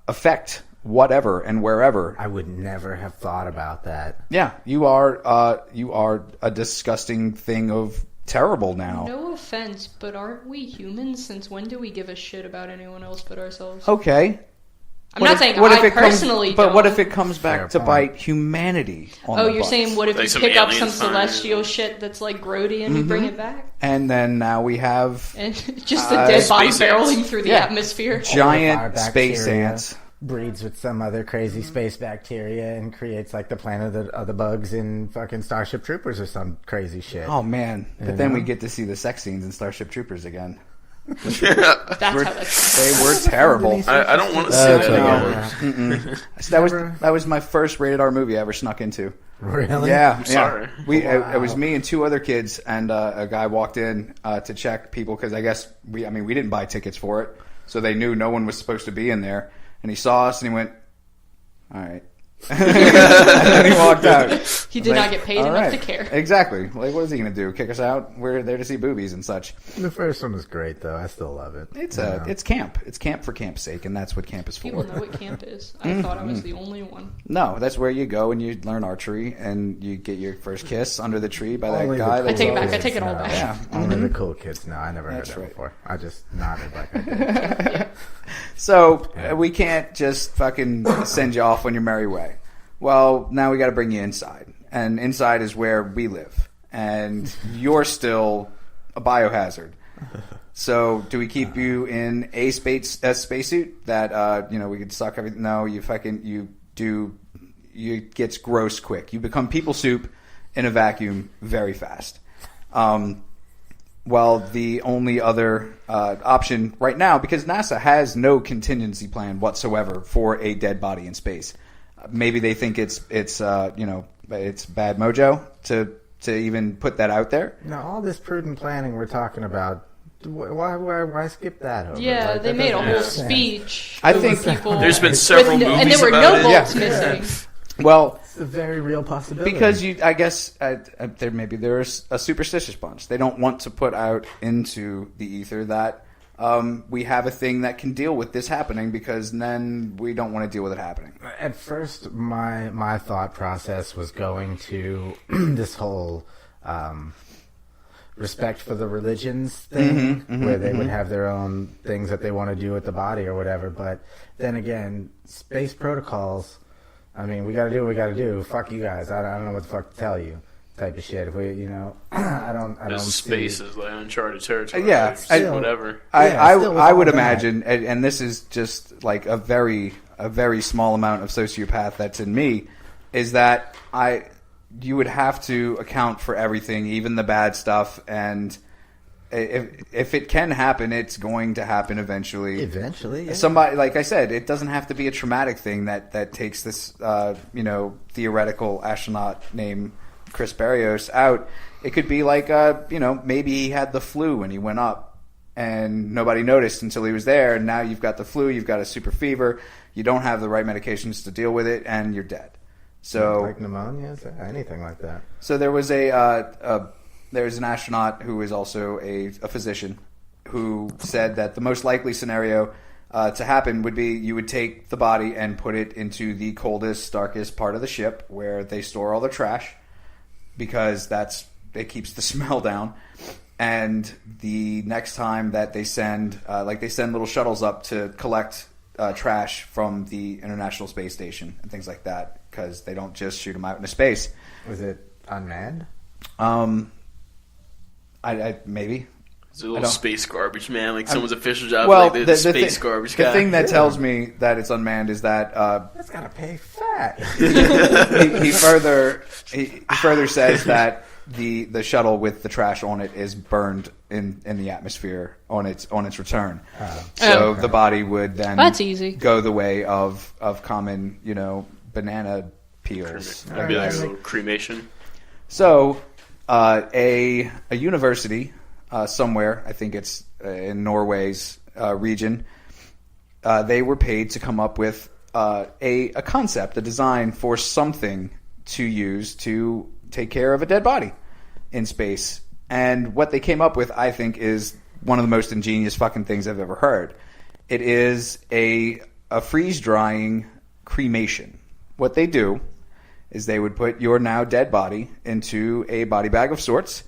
affect whatever and wherever. I would never have thought about that. Yeah, you are a disgusting thing of terrible now. No offense, but aren't we humans? Since when do we give a shit about anyone else but ourselves? Okay. I'm not saying I personally But don't. what if it comes back Fair to point. bite humanity on Oh, the you're butts? saying what if Like you some pick up alien some sign. celestial shit that's like grody and you bring it back? And then now we have And just a dead body space ants. barreling through the Yeah. atmosphere? giant Our space bacteria ants. breeds with some other crazy space bacteria and creates like the planet of the bugs in fucking Starship Troopers or some crazy shit. Oh man! But You then know? we get to see the sex scenes in Starship Troopers again. That's how that's They were terrible. I don't want to see That's that okay. anymore. That was my first rated R movie I ever snuck into. Really? Yeah, sorry. It was me and 2 other kids, and a guy walked in to check people because I guess we didn't buy tickets for it, so they knew no one was supposed to be in there. And he saw us and he went, "All right," and then he walked out. He did not get paid All enough right. to care. Exactly. Like, what is he going to do? Kick us out? We're there to see boobies and such. The first one was great though. I still love it. It's You know? it's camp. It's camp for camp's sake, and that's what camp is People for. know what camp is. I thought I was the only one. No, that's where you go and you learn archery, and you get your first kiss under the tree by that Only the guy. cool that I take it was back. I always- take it all know. back. Yeah. Only the cool kids know. I never heard That's that right. before. I just nodded like I did. So we can't just fucking send you off on your merry way. Well, now we got to bring you inside, and inside is where we live, and you're still a biohazard. So, do we keep you in a spacesuit that we could suck everything? No, it gets gross quick. You become people soup in a vacuum very fast. Well, the only other option right now, because NASA has no contingency plan whatsoever for a dead body in space. Maybe they think it's bad mojo to even put that out there. Now, all this prudent planning we're talking about, why skip that over? Yeah, they made a whole speech. I think people there's been several movies and there were about no it. bolts missing. Well, it's a very real possibility. Because I guess there's a superstitious bunch. They don't want to put out into the ether that we have a thing that can deal with this happening, because then we don't want to deal with it happening. At first, my thought process was going to this whole respect for the religions thing, where they would have their own things that they want to do with the body or whatever. But then again, space protocols. I mean, we got to do what we got to do. Fuck you guys. I don't know what the fuck to tell you. Type of shit. If we, I don't. Space is like uncharted territory. Yeah, whatever. I would imagine, and this is just like a very small amount of sociopath that's in me, is that you would have to account for everything, even the bad stuff, and if it can happen, it's going to happen eventually. Eventually, yeah. Somebody, like I said, it doesn't have to be a traumatic thing that takes this theoretical astronaut named Chris Barrios out. It could be like maybe he had the flu and he went up and nobody noticed until he was there, and now you've got the flu, you've got a super fever, you don't have the right medications to deal with it, and you're dead. So like pneumonia, anything like that. So there was there's an astronaut who is also a physician who said that the most likely scenario to happen would be you would take the body and put it into the coldest, darkest part of the ship where they store all the trash, because it keeps the smell down. And the next time that they send little shuttles up to collect trash from the International Space Station and things like that, because they don't just shoot them out into space. Was it unmanned? Maybe. It's a little space garbage man, like someone's official job. Well, like the space garbage guy. The thing that tells me that it's unmanned is that that's gotta pay fat. he further says that the shuttle with the trash on it is burned in the atmosphere on its return. So the body would then go the way of common banana peels. It'd be like a little cremation. So a university somewhere, I think it's in Norway's region, they were paid to come up with a concept, a design for something to use to take care of a dead body in space. And what they came up with, I think, is one of the most ingenious fucking things I've ever heard. It is a freeze-drying cremation. What they do is they would put your now dead body into a body bag of sorts.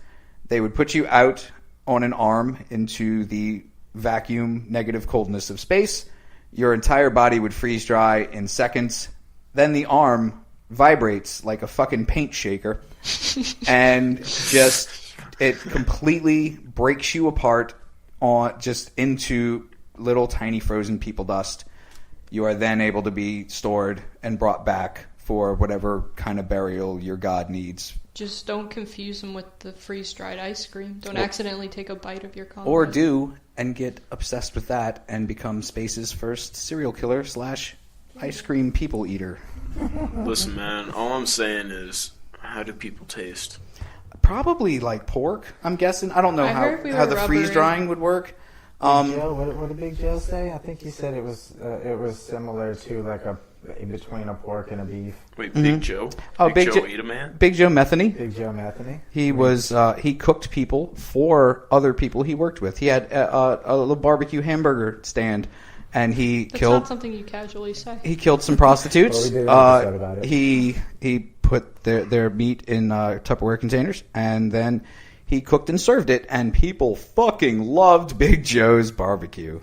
They would put you out on an arm into the vacuum negative coldness of space. Your entire body would freeze dry in seconds. Then the arm vibrates like a fucking paint shaker and it completely breaks you apart into little tiny frozen people dust. You are then able to be stored and brought back for whatever kind of burial your god needs. Just don't confuse them with the freeze-dried ice cream. Don't accidentally take a bite of your condom. Or do, and get obsessed with that and become space's first serial killer / ice cream people eater. Listen, man, all I'm saying is, how do people taste? Probably like pork, I'm guessing. I don't know how the freeze-drying would work. Joe, what did Big Joe say? I think he said it was similar to like in between a pork and a beef. Wait, Big Joe? Big Joe ate a man? Big Joe Metheny. Big Joe Metheny. He was he cooked people for other people he worked with. He had a little barbecue hamburger stand, and That's not something you casually say. He killed some prostitutes. Well, we did an episode about it. He put their meat in Tupperware containers, and then He cooked and served it, and people fucking loved Big Joe's barbecue.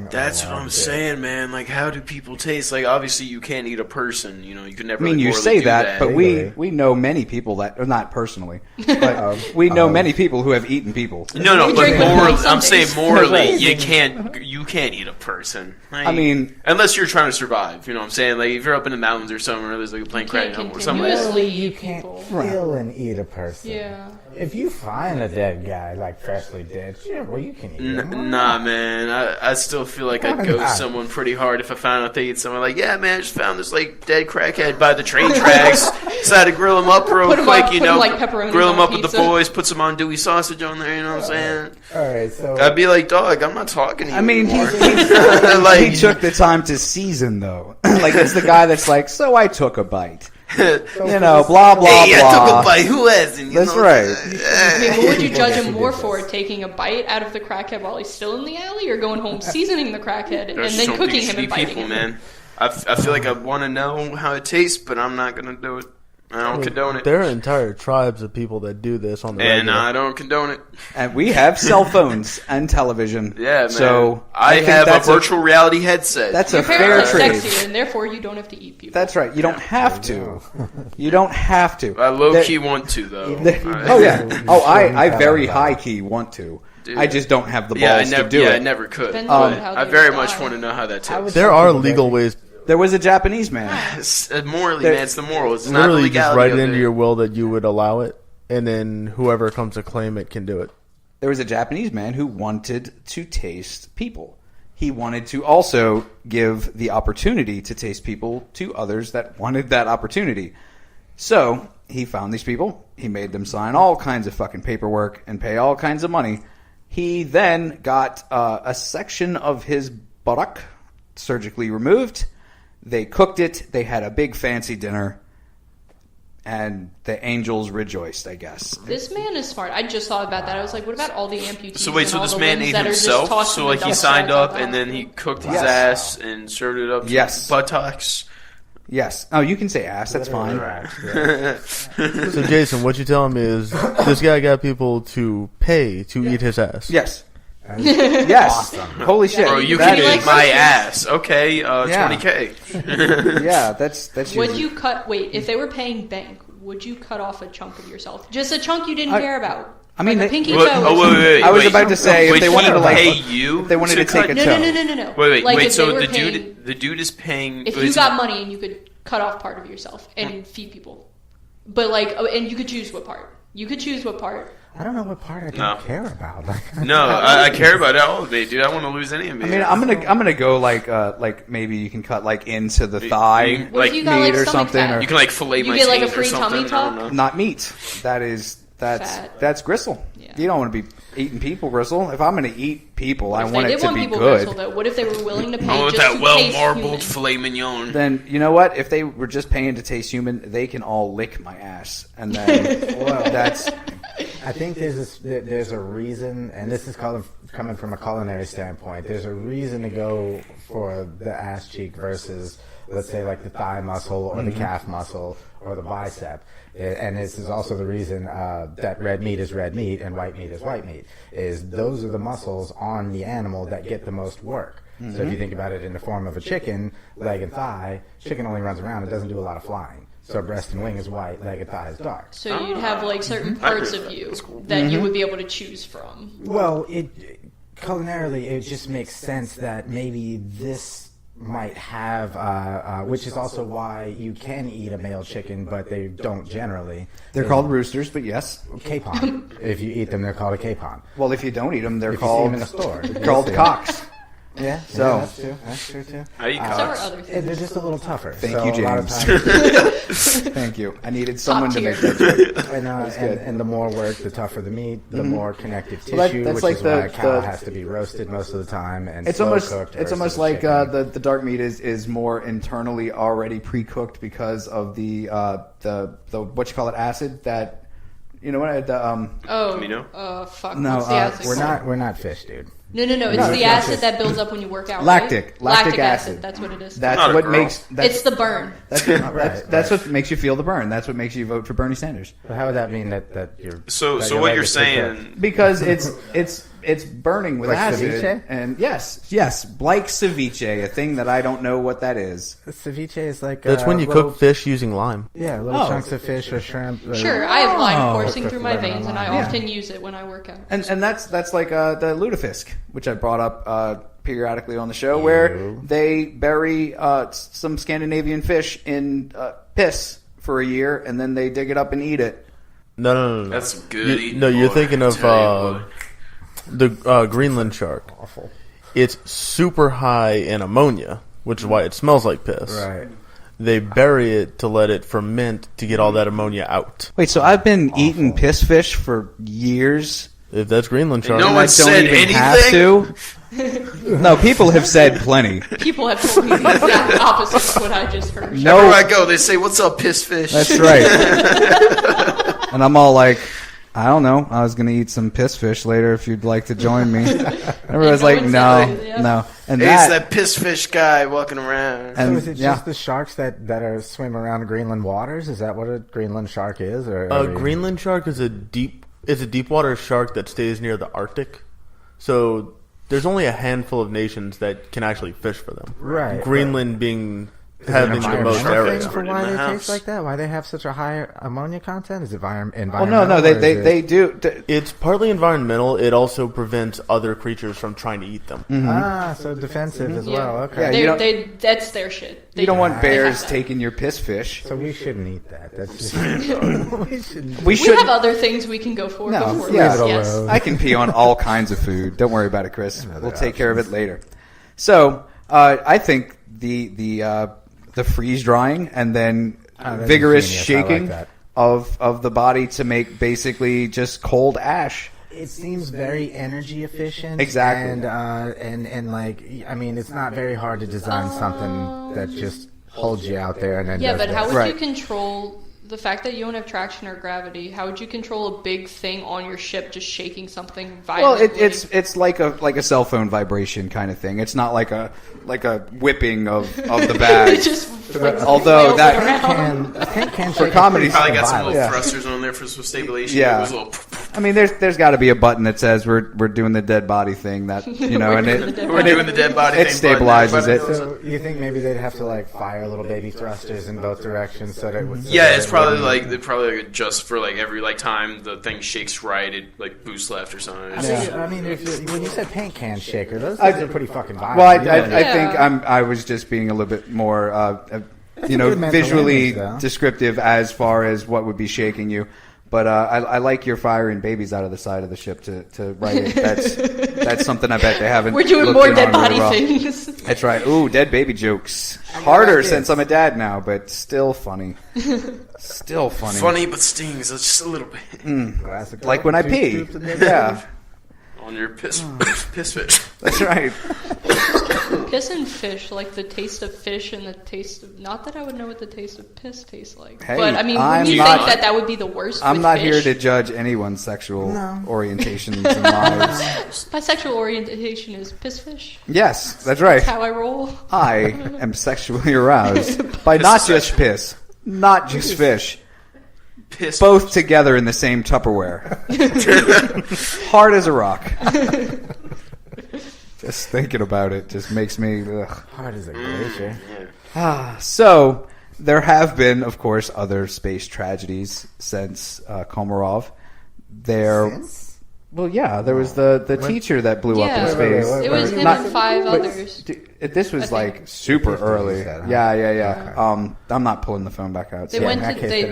That's what I'm saying, man. Like, how do people taste? Like, obviously, you can't eat a person. You know, you can never. I mean, you say that, but we know many people that, or not personally, but we know many people who have eaten people. No, but morally, I'm saying morally, you can't eat a person. Like, I mean, unless you're trying to survive. You know what I'm saying? Like, if you're up in the mountains or somewhere, there's like a plane crash or something. You can't kill and eat a person. Yeah. If you find a dead guy, like freshly dead, sure, well, you can eat him. Nah, man. I still feel like I'd ghost someone pretty hard if I found out they eat someone. Like, yeah, man, I just found this like dead crackhead by the train tracks. Decided to grill him up real quick, you know. Grill him up with the boys, put some andouille sausage on there, you know what I'm saying? Alright, so I'd be like, dog, I'm not talking to you. I mean, like, he took the time to season, though. Like, it's the guy that's like, so I took a bite. You know, blah, blah, hey, blah. I took a bite. Who hasn't? That's right. I mean, what would you judge him more for? Taking a bite out of the crackhead while he's still in the alley, or going home seasoning the crackhead and then cooking him and biting people, him? Man. I feel like I want to know how it tastes, but I'm not going to do it. I don't condone it. There are entire tribes of people that do this on the regular. And I don't condone it. And we have cell phones and television. Yeah, man. So I have a virtual reality headset. That's Your a fair trade. Sexier, and therefore you don't have to eat people. That's right. You don't have to. You don't have to. I low-key want to, though. Oh, yeah. Oh, I very high-key want to. Dude. I just don't have the balls to do it. Yeah, I never could. I very much want to know how that tastes. There are legal ways. There was a Japanese man. Morally, man, it's the morals. It's literally not the just write it into your will that you would allow it, and then whoever comes to claim it can do it. There was a Japanese man who wanted to taste people. He wanted to also give the opportunity to taste people to others that wanted that opportunity. So he found these people. He made them sign all kinds of fucking paperwork and pay all kinds of money. He then got a section of his buttock surgically removed. They cooked it. They had a big fancy dinner. And the angels rejoiced, I guess. This man is smart. I just thought about that. I was like, what about all the amputees? So wait, so this man ate himself? So like he signed up and then he cooked his ass and served it up to buttocks? Yes. Oh, you can say ass. That's fine. So Jason, what you're telling me is this guy got people to pay to eat his ass. Yes. Yes. Awesome. Holy shit. Bro, you can eat my ass. Okay, $20K. Yeah, that's Would you cut, if they were paying bank, would you cut off a chunk of yourself? Just a chunk you didn't care about. I mean, like pinky toe. Wait, I was about to say, if they wanted to pay you, if they wanted to take a toe. No. Wait. So the dude is paying. If you got money and you could cut off part of yourself and feed people, but and you could choose what part. I don't know what part I don't care about. I care about all of it, dude. I don't want to lose any of me. I mean, I'm gonna go like maybe you can cut like into the thigh, like meat like or something, or you can like fillet my get like a taint free or something. tummy tuck. Not meat. That's gristle. Yeah. You don't want to be eating people gristle. If I'm going to eat people, I want it to be good. Gristle, though, what if they were willing to pay I want just that to well-marbled filet mignon. Then, you know what? If they were just paying to taste human, they can all lick my ass. And then, that's... I think there's a reason, and this is coming from a culinary standpoint, there's a reason to go for the ass cheek versus, let's say, like the thigh muscle or the calf muscle or the bicep. And this is also the reason that red meat is red meat and white meat is white meat, is those are the muscles on the animal that get the most work. Mm-hmm. So if you think about it in the form of a chicken, leg and thigh, chicken only runs around, it doesn't do a lot of flying. So breast and wing is white, leg and thigh is dark. So you'd have like certain parts of you that you would be able to choose from. Well, culinarily, it just makes sense that maybe this might have, which is also why you can eat a male chicken, but they don't generally. They're called roosters, but yes. Capon. If you eat them, they're called a capon. Well, if you don't eat them, they're called... If you see them in a store. called cocks. Yeah, so that's true too. I eat cocks. They're just a little tougher. Thank you, James. Thank you. I needed someone to make that joke. And the more work, the tougher the meat, the more connective tissue, that's which like is why a cow has to be roasted most of the time and slow cooked. It's almost like the dark meat is more internally already pre-cooked because of the what you call it, acid that. You know what? amino? Fuck. No, what's the acid we're not fish, dude. No. It's the acid that builds up when you work out. Lactic acid. That's what it is. That's what makes. It's the burn. That's what makes you feel the burn. That's what makes you vote for Bernie Sanders. But how would that mean that you're? So what you're saying? Because it's burning with like acid. Ceviche? And yes, like ceviche, a thing that I don't know what that is. Ceviche is like that's when you cook fish using lime. Yeah, little chunks of fish or shrimp. Sure, I have lime coursing through my veins, and I often use it when I work out. And that's like the lutefisk, which I brought up periodically on the show, where they bury some Scandinavian fish in piss for a year, and then they dig it up and eat it. No. That's good. You're thinking of the Greenland shark. Awful. It's super high in ammonia, which is why it smells like piss. Right. They bury it to let it ferment to get all that ammonia out. Wait, so I've been eating piss fish for years. If that's Greenland shark, no one said anything. Have to. No, people have said plenty. People have told me the exact opposite of what I just heard. No, everywhere I go, they say, "What's up, piss fish?" That's right. And I'm all like, I don't know. I was gonna eat some piss fish later if you'd like to join me. Everyone's like, no. And it's that piss fish guy walking around. So is it just the sharks that are swim around Greenland waters? Is that what a Greenland shark is? Or Greenland shark is a deep water shark that stays near the Arctic. So there's only a handful of nations that can actually fish for them. Right. Greenland being having the most area. For why they taste like that? Why they have such a high ammonia content? Is it environmental? Well, no, they do. It's partly environmental. It also prevents other creatures from trying to eat them. Mm-hmm. So defensive as well. Okay. Yeah, that's their shit. You don't want bears taking your piss fish. So we shouldn't eat that. That's just, we have other things we can go for. No, yes. I can pee on all kinds of food. Don't worry about it, Chris. We'll take care of it later. So I think the freeze drying and then vigorous shaking of the body to make basically just cold ash. It seems very energy efficient. Exactly. And like, I mean, it's not very hard to design something that just holds you out there and then yeah, but how would you control the fact that you don't have traction or gravity? How would you control a big thing on your ship just shaking something violently? Well, it's like a cell phone vibration kind of thing. It's not like a whipping of the bag. Although that can for comedy, probably got some little thrusters on there for some stabilization. Yeah. I mean, there's got to be a button that says we're doing the dead body thing. That we're doing the dead body thing. It stabilizes it. So you think maybe they'd have to like fire little baby thrusters in both directions so that it would. Yeah, it's probably like they probably adjust for like every time the thing shakes right, it like boosts left or something. I mean, when you said paint can shaker, those things are pretty fucking violent. Well, I think I was just being a little bit more visually descriptive as far as what would be shaking you. But I like your firing babies out of the side of the ship to write it. That's something I bet they haven't. We're doing more dead body things. That's right. Ooh, dead baby jokes. Harder since I'm a dad now, but still funny. Still funny. Funny, but stings just a little bit. Like when I pee. Yeah. On your piss fish. That's right. Piss and fish, like the taste of fish and the taste of... Not that I would know what the tataste of piss tastes like. Hey, but, I mean, would you think that would be the worst I'm not fish? here to judge anyone's sexual orientations and lives. My sexual orientation is piss fish. Yes, that's right. That's how I roll. I am sexually aroused by not just piss, not just fish. Piss both fish. Together in the same Tupperware. Hard as a rock. Just thinking about it just makes me... Hard as a glacier. So, there have been, of course, other space tragedies since Komarov. Well, yeah, there was the teacher that blew up in space. It was him and 5 others. This was like super early. Yeah. I'm not pulling the phone back out. They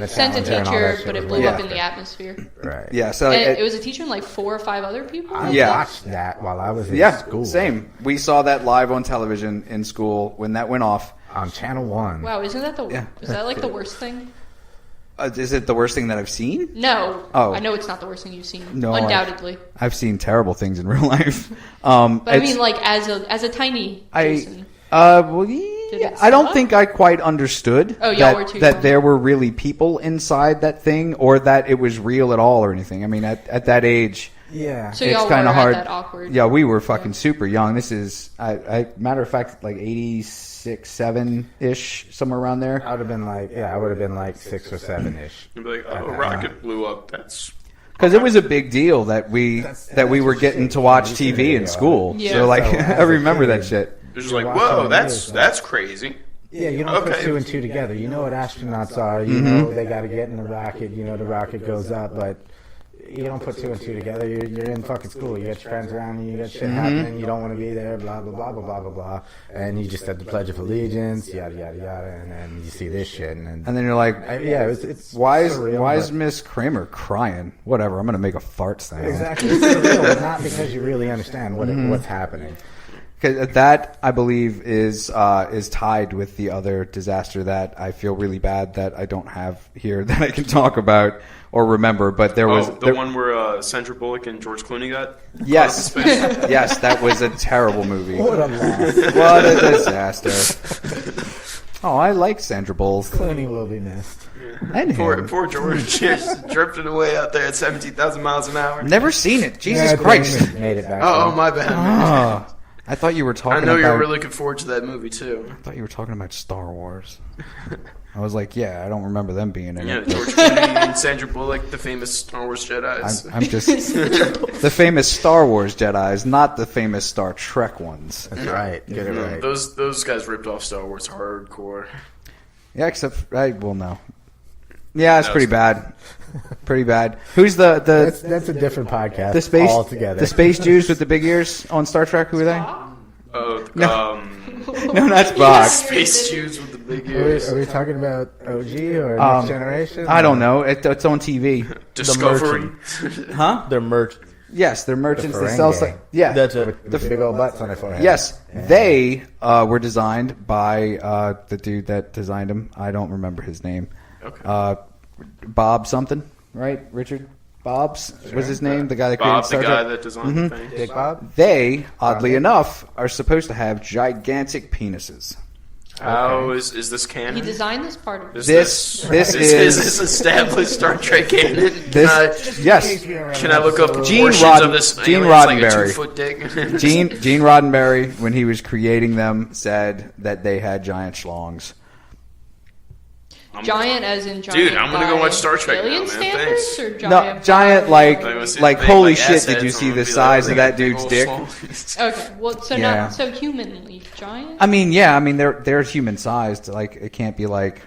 sent a teacher, but it blew up in the atmosphere. Right. Yeah. So it was a teacher and like 4 or 5 other people. I watched that while I was in school. Same. We saw that live on television in school when that went off on Channel 1. Wow, isn't that is that like the worst thing? Is it the worst thing that I've seen? No. Oh. I know it's not the worst thing you've seen. No, undoubtedly. I've seen terrible things in real life. But I mean, like as a tiny Jason. I don't think I quite understood that there were really people inside that thing, or that it was real at all, or anything. I mean, at that age, Yeah. So it's y'all kind were of hard. at that awkward. Yeah, we were fucking super young. This is, matter of fact, like 86, 7-ish, somewhere around there. I would have been like 6 or 7-ish. You'd be like, oh, a rocket blew up. That's Because it was a big deal that we were getting to watch TV in school. Yeah. So like, So, I remember that shit. It's just like, whoa, that's crazy. Yeah, you don't put 2 and 2 together. You know what astronauts are. You know they got to get in the rocket. You know the rocket goes up, but you don't put 2 and 2 together. You're in fucking school. You got your friends around you. You got shit happening. You don't want to be there. Blah blah blah blah blah blah blah. And you just said the Pledge of Allegiance. Yada yada yada. And then you see this shit. And then you're like, it's why surreal, is Miss Kramer crying? Whatever. I'm gonna make a fart sound. Exactly. It's surreal, but not because you really understand what's happening. Because that, I believe, is tied with the other disaster that I feel really bad that I don't have here that I can talk about or remember. But there was the one where Sandra Bullock and George Clooney got yes, caught up in space. yes, that was a terrible movie. What a loss. What a disaster! Oh, I like Sandra Bullock. Clooney will be missed. And him. Poor George just drifted away out there at 17,000 miles an hour. Never seen it. Jesus Yeah, Christ! Made it back. Oh, my bad. Man. Oh, I thought you were talking. I know about, you're really looking forward to that movie too. I thought you were talking about Star Wars. I was like, yeah, I don't remember them being in Yeah, it. George Clooney and Sandra Bullock, the famous Star Wars Jedis. I'm just the famous Star Wars Jedis, not the famous Star Trek ones. That's right. Get it right. Those guys ripped off Star Wars hardcore. Yeah, except no. Yeah, it's pretty bad. Pretty bad. Who's the That's a different podcast. the space altogether. the space Jews with the big ears on Star Trek? Who are they? Oh, No, that's Spock. Space Jews with the big Are ears. we talking about OG or Next Generation? I don't know. It's on TV. Discovery. Huh? They're merged. Yes, they're merchants that Ferengi. sell. Yeah, That's it. With the big old butts on their forehead. yes, they were designed by the dude that designed them. I don't remember his name. Okay. Bob something, right? Richard Bob's was his name. The guy that created Bob, Star the guy Trek. that designed the thing. Dick Bob? They, oddly enough, are supposed to have gigantic penises. How is this canon? He designed this part of it. This is this established Star Trek canon? Yes. Can I look up Gene portions of this? Gene alien? It's like a Roddenberry. 2-foot dick. Gene Roddenberry, when he was creating them, said that they had giant schlongs. Giant as in giant. Dude, I'm gonna go by watch Star Trek now, alien man. standards Thanks. or No, giant? giant by- like holy shit! Did you see the size of that dude's dick? Okay, well, so Yeah. not so humanly giant. I mean, yeah, I mean they're human sized. Like it can't be like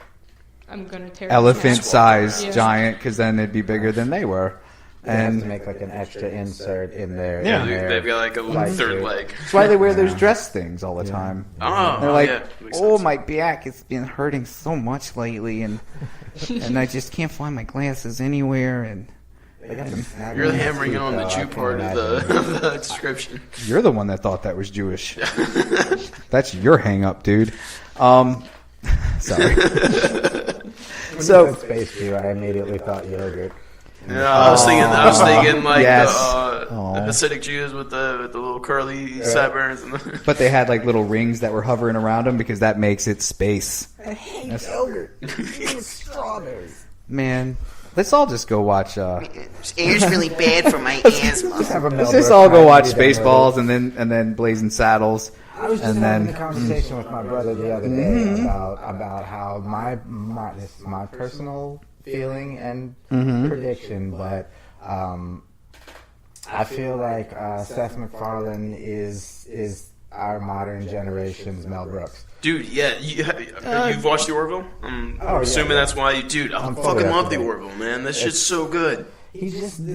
I'm gonna tear elephant sized Yeah. giant because then it'd be bigger than they were. They have to And make like an extra insert in there. Yeah. in their They've got like a little flight third suit. leg. that's why they wear those dress things all the time. Oh, They're like, yeah, makes oh, sense. my back has been hurting so much lately, and I just can't find my glasses anywhere. And They got them snagged You're in their hammering feet, in on the though, I Jew can't part of imagine. the description. you're the one that thought that was Jewish. That's your hang up, dude. Sorry. When So- you said Space Jew, I immediately thought yogurt. Yeah, I was thinking like Yes. the Hasidic Jews with the little curly sideburns and the But they had like little rings that were hovering around them because that makes it space. I hate yogurt. It's strawberries. Man, let's all just go watch. Air's really bad for my asthma. Have a Let's Mel just Brooks all go movie watch down Spaceballs and then Blazing Saddles. I was just and having then a conversation with my brother the other day about how this is my personal feeling and prediction, but I feel like Seth MacFarlane is our modern generation's Mel Brooks. dude. Yeah, you've watched the Orville. I'm yeah, assuming yeah. that's why you, dude. I I'm fucking fully love the up to date. Orville, man. That shit's so good. He's just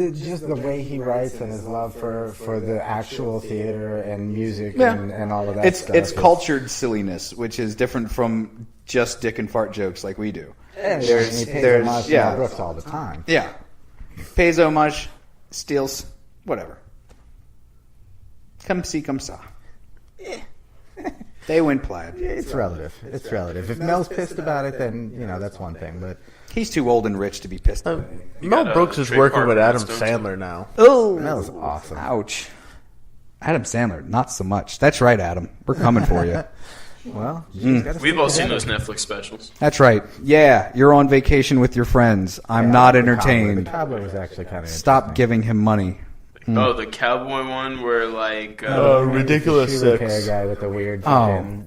the way he writes and his love for the actual theater and music and all of that It's stuff. it's cultured silliness, which is different from just dick and fart jokes like we do. And There's- he pays there's- homage to yeah. Mel Brooks all the time. Yeah, pays homage, steals, whatever. Come see, come saw. They went plaid. It's relative. It's relative. If Mel's pissed about it, then that's one thing. But He's too old and rich to be pissed about it. Mel got a Brooks is trademark working with on Adam that, don't you? Sandler now. Oh, Mel's awesome. ouch. Adam Sandler, not so much. That's right, Adam. We're coming for you. Well, We've all seen those Netflix specials. That's right. Yeah, you're on vacation with your friends. I'm not The entertained. cobbler was actually kind of Stop giving him money. Oh, the cowboy one where like Ridiculous shoe Six. repair guy with the weird.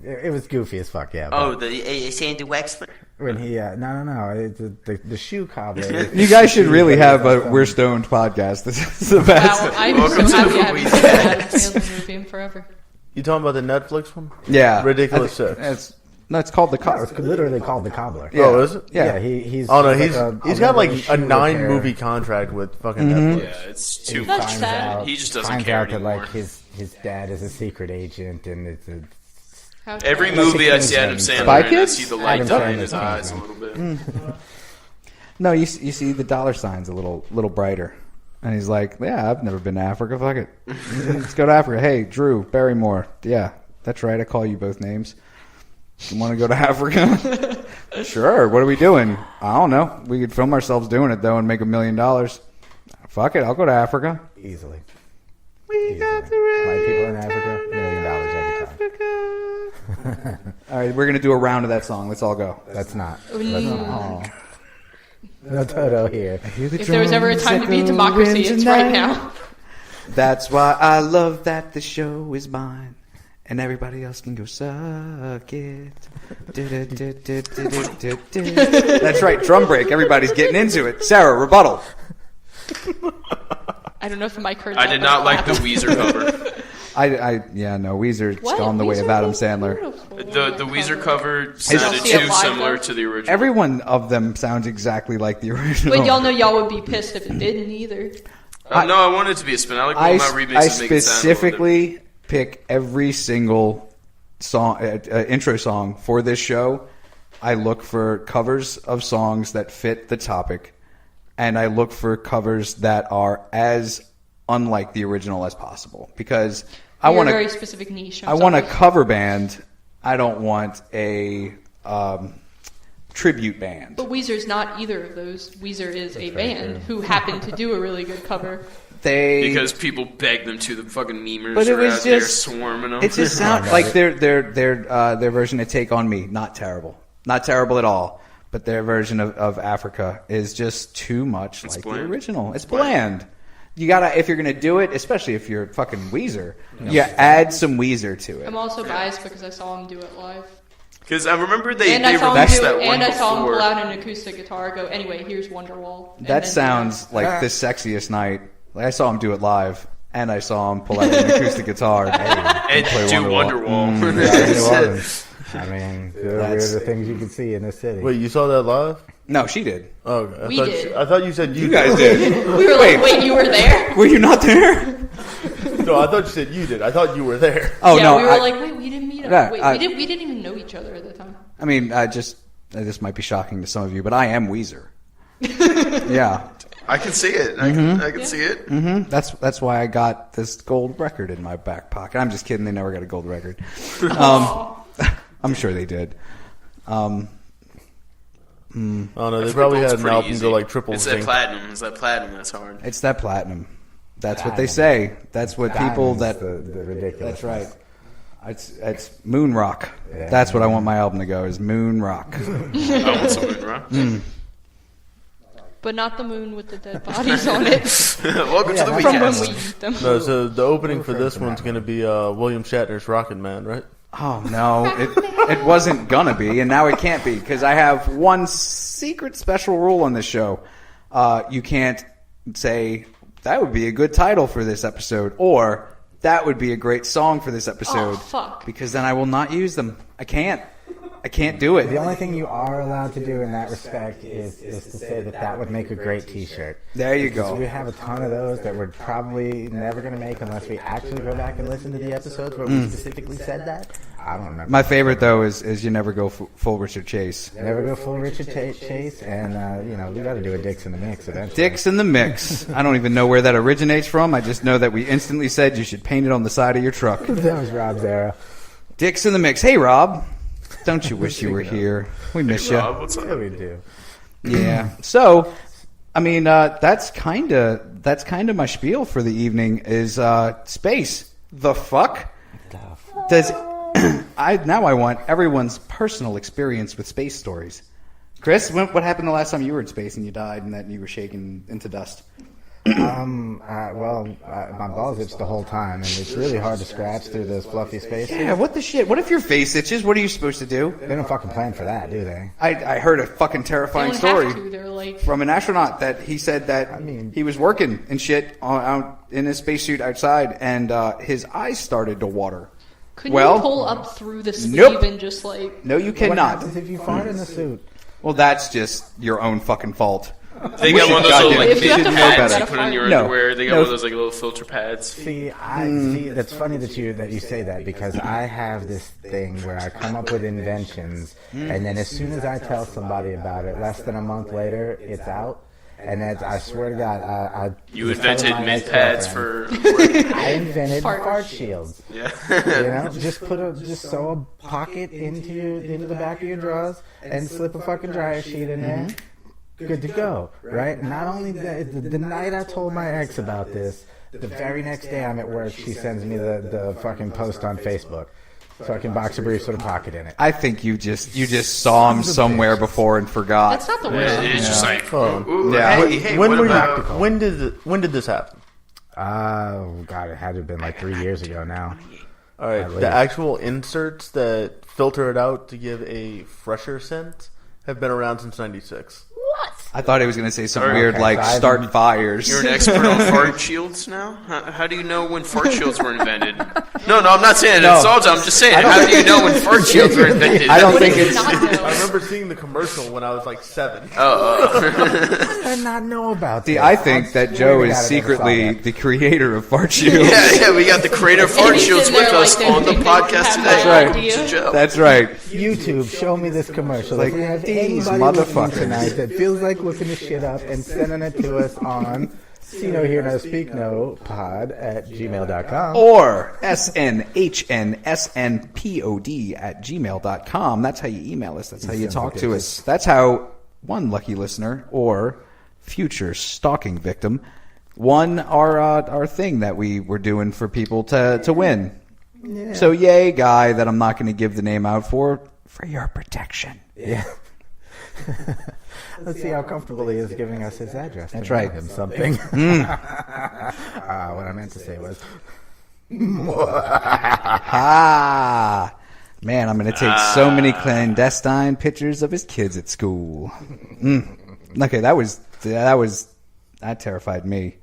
It was goofy as fuck. Yeah. Oh, the Sandy Wexler. When he no, the shoe cobbler. You guys should really have a We're Stoned podcast. This is the best. Wow, I'm so happy I haven't seen Adam Sandler movie in forever. You talking about the Netflix one? Yeah, Ridiculous Six. It's called the No, it's literally called the cobbler. Yeah. Oh, is it? Yeah. He's. Oh no, he's got like shoe a 9 repair. movie contract with fucking Netflix. Yeah, it's too That's much. sad. He just doesn't finds care out that anymore. like his dad is a secret agent, and it's a. Every sad. movie I see Adam Sandler Spy in, I Kids? see the light Adam die in his Sandler's eyes a fine. little bit. No, you see the dollar signs a little brighter, and he's like, "Yeah, I've never been to Africa. Fuck it, let's go to Africa." Hey, Drew Barrymore. Yeah, that's right. I call you both names. You want to go to Africa? Sure. What are we doing? I don't know. We could film ourselves doing it though and make $1 million. Fuck it, I'll go to Africa. Easily. We got the White people in Africa, $1 million every time. All right, we're gonna do a round of that song. Let's all go. That's not. Oh. No Toto here. If there was ever a time to be a democracy, it's right now. That's why I love that the show is mine. And everybody else can go suck it. That's right, drum break. Everybody's getting into it. Sarah, rebuttal. I don't know if the mic heard I that, did but not like the laughed. Weezer cover. Weezer's What? gone the way Weezer of Adam was Sandler. beautiful. The Weezer cover Y'all sounded see it too live, similar though? to the original. Every one of them sounds exactly like the original. Wait, y'all know y'all would be pissed if it didn't either. No, I want it to be a spin. I like when my remixes I make it sound a little different. specifically pick every single song, intro song for this show. I look for covers of songs that fit the topic, and I look for covers that are as unlike the original as possible because I You're want a very specific niche. I want a cover band. I don't want a tribute band. But Weezer's not either of those. Weezer is a band who happened to do a really good cover. Because people beg them to. The fucking memers But it are was out there just swarming them. It just sounds like their version of "Take on Me" not terrible at all. But their version of Africa is just too much like bland. the original. It's bland. You gotta, if you're gonna do it, especially if you're fucking Weezer, you add some Weezer to it. I'm also biased because I saw him do it live. Because I remember they I saw released him that one and I saw him before. pull out an acoustic guitar, go, anyway, here's Wonderwall. and That then, sounds like the sexiest night. Like I saw him do it live, and I saw him pull out an acoustic guitar And play do Wonderwall. Wonderwall. I mean, those are the things you can see in the city. Wait, you saw that live? No, she did. Oh, okay. We did. I thought you said you guys did. We were like, wait, you were there? Were you not there? No, I thought you said you did. I thought you were there. Oh yeah, no, we were like, wait, we didn't meet up. Yeah, Wait, we didn't even know each other at the time. I mean, this might be shocking to some of you, but I am Weezer. Yeah. I can see it. I can see it. Mm-hmm. That's why I got this gold record in my back pocket. I'm just kidding. They never got a gold record. I'm sure they did. Oh no, they probably had an album go like triple It's zinc. that platinum. It's that platinum that's hard. It's that platinum. That's what they say. That's what people that. the ridiculous. That's right. It's moon rock. Yeah. That's what I want my album to go. Is moon rock. I want some moon rock. But not the moon with the dead bodies on it Welcome to the from when weekend. we eat them. No, so the opening for this one's going to be William Shatner's Rocket Man, right? Oh no, it wasn't gonna be, and now it can't be because I have one secret special rule on this show. You can't say that would be a good title for this episode, or that would be a great song for this episode. Oh, fuck. Because then I will not use them. I can't do it. The only thing you are allowed to do in that respect is to say that would make a great T-shirt. There you Because go. we have a ton of those that we're probably never going to make unless we actually go back and listen to the episodes where we specifically said that. I don't remember. My favorite though is you never go full Richard Chase. Never go full Richard Chase, and we got to do a Dicks in the Mix eventually. Dicks in the Mix. I don't even know where that originates from. I just know that we instantly said you should paint it on the side of your truck. That was Rob's era. Dicks in the Mix. Hey Rob, don't you wish you were here? We miss you. Rob, what's up? Yeah, we do. Yeah. So, I mean, that's kind of my spiel for the evening. Is space the fuck? Does I want everyone's personal experience with space stories. Chris, what happened the last time you were in space and you died and that you were shaken into dust? My balls itch the whole time, and it's really hard to scratch through those fluffy spaces. Yeah, what the shit? What if your face itches? What are you supposed to do? They don't fucking plan for that, do they? I heard a fucking terrifying story from an astronaut that he said that he was working and shit out in his spacesuit outside, and his eyes started to water. Couldn't you pull up through the sleeve and just like... No, you cannot. What happens if you fart in the suit? Well, that's just your own fucking fault. They got one of those little like fidget pads you put in your underwear. They got one of those like little filter pads. See, that's funny that you say that, because I have this thing where I come up with inventions, and then as soon as I tell somebody about it, less than a month later, it's out. And I swear to God, you invented mint pads for. I invented fart shields. Yeah. Just sew a pocket into the back of your drawers and slip a fucking dryer sheet in there. Good to go, right? Not only that, the night I told my ex about this, the very next day I'm at work, she sends me the fucking post on Facebook. Fucking boxer briefs with a pocket in it. I think you just saw him somewhere before and forgot. That's not the worst. It's just like, when did this happen? Oh God, it had to have been like 3 years ago now. All right, the actual inserts that filter it out to give a fresher scent have been around since '96. I thought he was going to say something weird like start fires. You're an expert on fart shields now? How do you know when fart shields were invented? No, I'm not saying it's all. I'm just saying, how do you know when fart shields were invented? I don't think it's... I remember seeing the commercial when I was like 7. I did not know about that. See, I think that Joe is secretly the creator of fart shields. Yeah, we got the creator of fart shields with us on the podcast today. That's right. YouTube, show me this commercial. Like, we have these anybody motherfuckers tonight that feels like looking this shit up and sending it to us on See No, Hear No, Speak No pod at gmail.com. Or snhnsnpod@gmail.com. That's how you email us. That's how you talk to us. That's how one lucky listener or future stalking victim won our thing that we were doing for people to win. Yeah. So yay, guy that I'm not going to give the name out for your protection. Yeah. Let's see how comfortable he is giving us his address. That's right. Him something. What I meant to say was, man, I'm going to take so many clandestine pictures of his kids at school. Okay, that terrified me.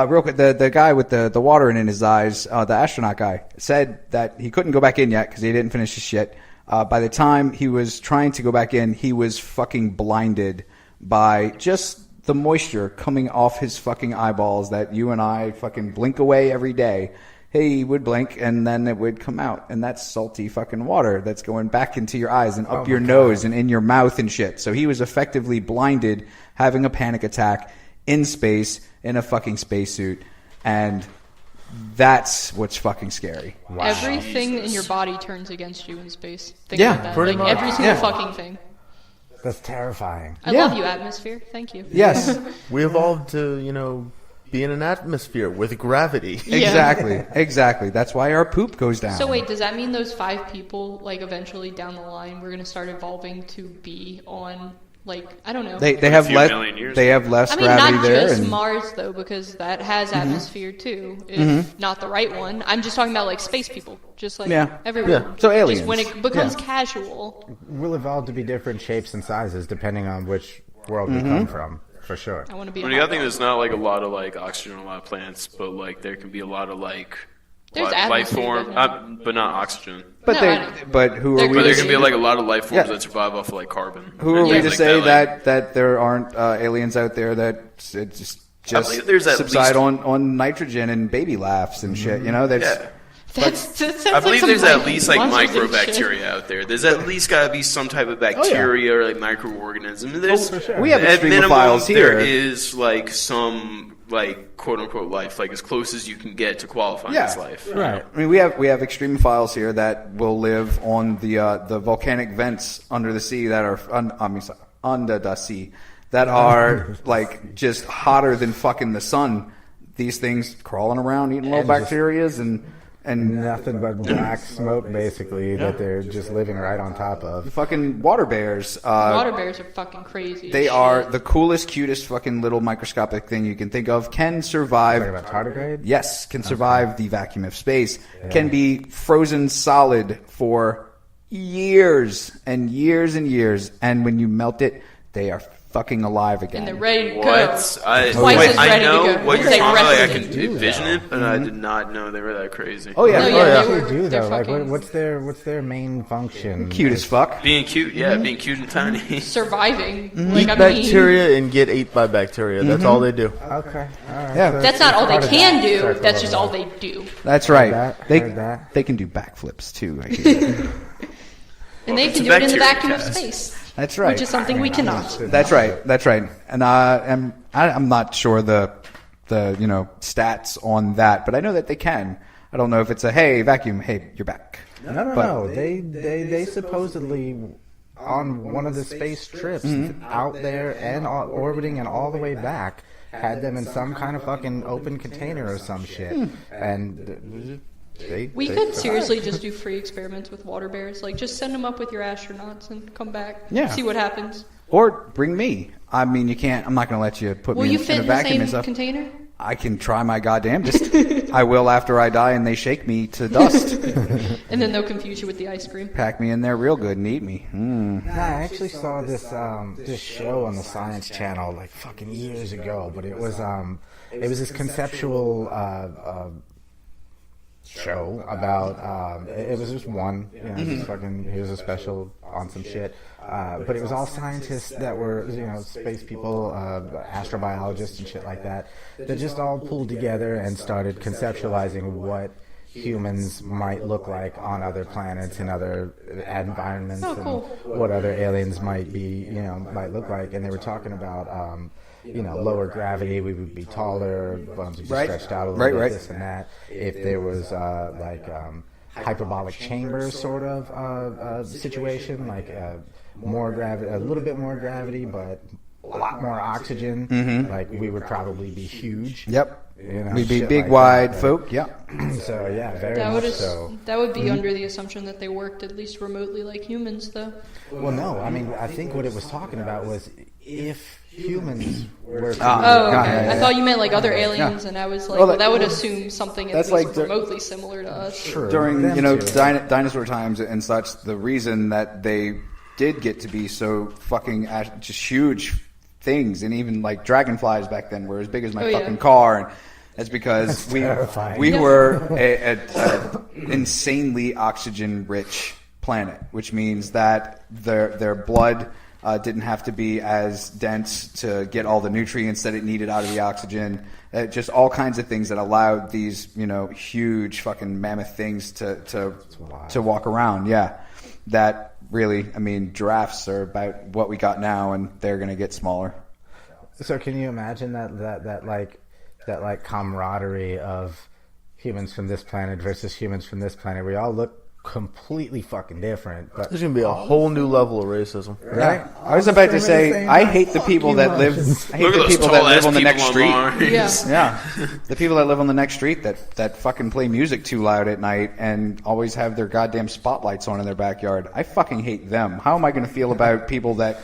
Real quick, the guy with the water in his eyes, the astronaut guy, said that he couldn't go back in yet because he didn't finish his shit. By the time he was trying to go back in, he was fucking blinded by just the moisture coming off his fucking eyeballs that you and I fucking blink away every day. He would blink and then it would come out, and that's salty fucking water that's going back into your eyes and up your nose and in your mouth and shit. So he was effectively blinded, having a panic attack in space, in a fucking spacesuit, and that's what's fucking scary. Wow. Everything in your body turns against you in space. Think about that. Pretty much. Every single fucking thing. That's terrifying. I love you, atmosphere. Thank you. Yes. We evolved to, be in an atmosphere with gravity. Yeah. Exactly. That's why our poop goes down. So wait, does that mean those 5 people, eventually down the line, we're going to start evolving to be on... I don't know. They have less gravity there. Not just Mars though, because that has atmosphere too. If not the right one, I'm just talking about space people, just everywhere. Yeah. So aliens. Just when it becomes casual, we'll evolve to be different shapes and sizes depending on which world we come from. For sure. I want to be. You gotta think there's not a lot of oxygen on a lot of plants, but there can be a lot of life form, but not oxygen. But who are we? But there can be a lot of life forms that survive off of carbon. Who are we to say that there aren't aliens out there that just subside on nitrogen and baby laughs and shit? I believe there's at least microbacteria out there. There's at least got to be some type of bacteria or microorganism. There's we have at minimum files here. There is some quote unquote life, as close as you can get to qualifying as life. Right. I mean, we have extremophiles here that will live on the volcanic vents under the sea that are under the sea that are just hotter than fucking the sun. These things crawling around, eating little bacterias and and nothing but black smoke, basically, that they're just living right on top of. Fucking water bears. Water bears are fucking crazy. They are the coolest, cutest fucking little microscopic thing you can think of. Can survive. Talking about tardigrade? Yes, can survive the vacuum of space. Yeah. Can be frozen solid for years and years and years. And when you melt it, they are fucking alive again. And they're ready to go. What? I know what you're talking about. Like, I can envision it, but I did not know they were that crazy. Oh yeah, they do though. Like, what's their main function? Cute as fuck. Being cute, being cute and tiny. Surviving. Eat bacteria and get ate by bacteria. That's all they do. Okay, all right. Yeah, so that's not all they can do. That's just all they do. That's right. They can do backflips too. I hear. And they can do it in the vacuum of space. That's right. Which is something we cannot. That's right. And I'm not sure the stats on that, but I know that they can. I don't know if it's a hey vacuum, hey you're back. No. They supposedly on one of the space trips out there and orbiting and all the way back had them in some kind of fucking open container or some shit and. We could seriously just do free experiments with water bears. Like, just send them up with your astronauts and come back. Yeah. See what happens. Or bring me. I mean, you can't. I'm not going to let you put me in a vacuum and stuff. Will you fit in the same container? I can try my goddamnest. I will after I die and they shake me to dust. And then they'll confuse you with the ice cream. Pack me in there real good and eat me. I actually saw this show on the Science Channel like fucking years ago, but it was this conceptual show about it was just one just fucking here's a special on some shit but it was all scientists that were space people, astrobiologists and shit like that just all pulled together and started conceptualizing what humans might look like on other planets and other environments and what other aliens might be might look like. And they were talking about lower gravity, we would be taller, bones would be stretched out a little bit, this and that. If there was hyperbolic chambers sort of situation, like more gravity, a little bit more gravity, but a lot more oxygen, like we would probably be huge. Yep. We'd be big, like wide folk. Yep. So yeah, very much so. That would be under the assumption that they worked at least remotely like humans, though. Well, no. I mean, I think what it was talking about was if humans were okay. I thought you meant like other aliens, and I was like, well, that would assume something at least remotely similar to us. Sure. During dinosaur times and such, the reason that they did get to be so fucking just huge things, and even like dragonflies back then were as big as my fucking car, and that's because we were an insanely oxygen rich planet, which means that their blood didn't have to be as dense to get all the nutrients that it needed out of the oxygen. Just all kinds of things that allowed these huge fucking mammoth things to walk around. Yeah, that really, I mean, giraffes are about what we got now, and they're gonna get smaller. So can you imagine that camaraderie of humans from this planet versus humans from this planet? We all look completely fucking different. But there's gonna be a whole new level of racism, right? I was about to say, I hate the people that live. I hate the people that live on the next street. Yeah, the people that live on the next street that fucking play music too loud at night and always have their goddamn spotlights on in their backyard. I fucking hate them. How am I going to feel about people that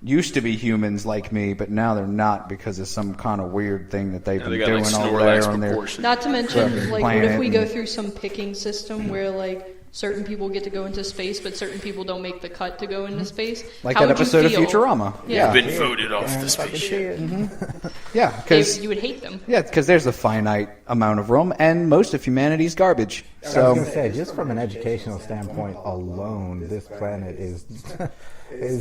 used to be humans like me, but now they're not because of some kind of weird thing that they've been doing all there on their. Not to mention, like, what if we go through some picking system where, like, certain people get to go into space, but certain people don't make the cut to go into space? Like that episode of Futurama. Yeah. You've been voted off the spaceship. Yeah, because you would hate them. Yeah, because there's a finite amount of room, and most of humanity's garbage. So I was going to say, just from an educational standpoint alone, this planet is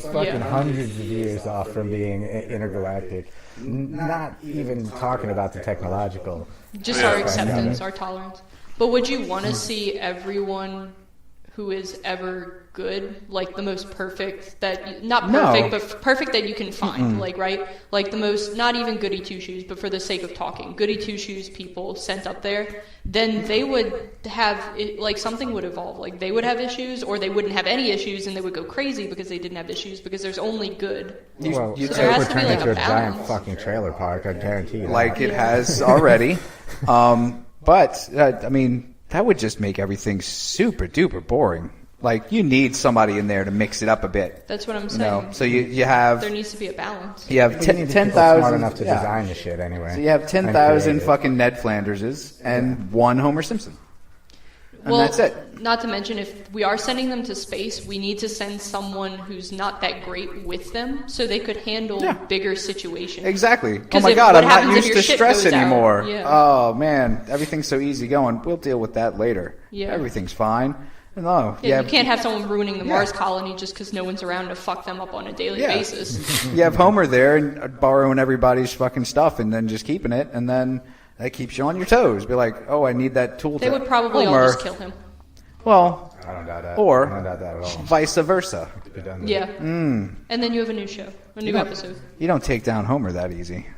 fucking hundreds of years off from being intergalactic. Not even talking about the technological. Just our acceptance, our tolerance. But would you want to see everyone who is ever good, like the most perfect but perfect that you can find, like, right? Like the most, not even goody two-shoes, but for the sake of talking, goody two-shoes people sent up there, then they would have, like, something would evolve. Like, they would have issues, or they wouldn't have any issues, and they would go crazy because they didn't have issues, because there's only good. So there has to be, like, a giant fucking trailer park, I guarantee you. Like it has already. But, I mean, that would just make everything super duper boring. Like, you need somebody in there to mix it up a bit. That's what I'm saying. So you have... There needs to be a balance. You have 10,000... smart enough to design the shit anyway. So you have 10,000 fucking Ned Flanderses and one Homer Simpson. And that's it. Not to mention, if we are sending them to space, we need to send someone who's not that great with them so they could handle bigger situations. Exactly. Oh my God, I'm not used to stress anymore. Yeah. Oh man, everything's so easy going. We'll deal with that later. Yeah. Everything's fine. No, you can't have someone ruining the Mars colony just because no one's around to fuck them up on a daily basis. You have Homer there and borrowing everybody's fucking stuff and then just keeping it, and then that keeps you on your toes. Be like, oh, I need that tool. They would probably all just kill him. Well, I don't doubt that. Or I don't doubt that at all. vice versa. Yeah. And then you have a new show, a new episode. You don't take down Homer that easy.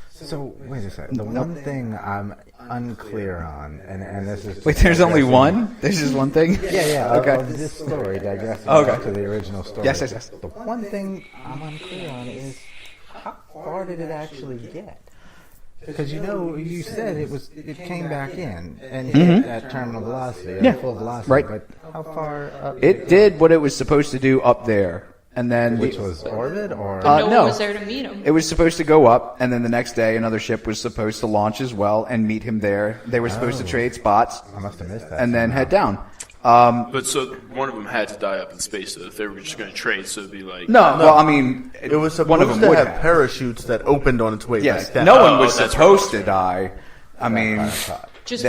So, wait a second. The one thing I'm unclear on, and this is... Wait, there's only one? There's just one thing? Yeah. Okay. Of this story, digressing to the original story. Yes. The one thing I'm unclear on is, how far did it actually get? Because you said it came back in and hit at terminal velocity, full velocity. Right. But how far up? It did what it was supposed to do up there. And then Which was orbit, or no one was there to meet him. It was supposed to go up, and then the next day another ship was supposed to launch as well and meet him there. They were supposed to trade spots. I must have missed that. And then head down. But so one of them had to die up in space, so if they were just going to trade, so it'd be like... No, well, I mean... It was supposed one of them to would have parachutes that opened on its way Yes, back down. no one was supposed to die. I mean... Just,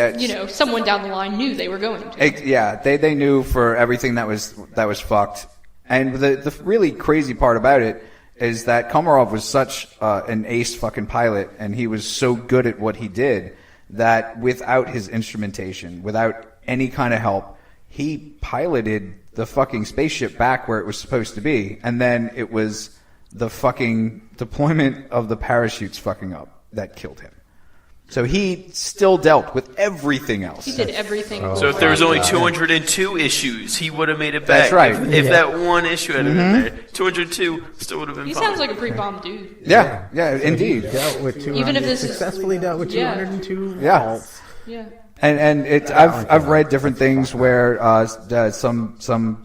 someone down the line knew they were going to. They knew for everything that was fucked. And the really crazy part about it is that Komarov was such an ace fucking pilot, and he was so good at what he did, that without his instrumentation, without any kind of help, he piloted the fucking spaceship back where it was supposed to be, and then it was the fucking deployment of the parachutes fucking up that killed him. So he still dealt with everything else. He did everything. So if there was only 202 issues, he would have made it back. That's right. If that one issue had been there, 202 still would have been He fine. sounds like a pre-bomb dude. Yeah, indeed. Dealt with 200, Even if this successfully dealt with 202 faults. Yeah. And it's I've read different things where some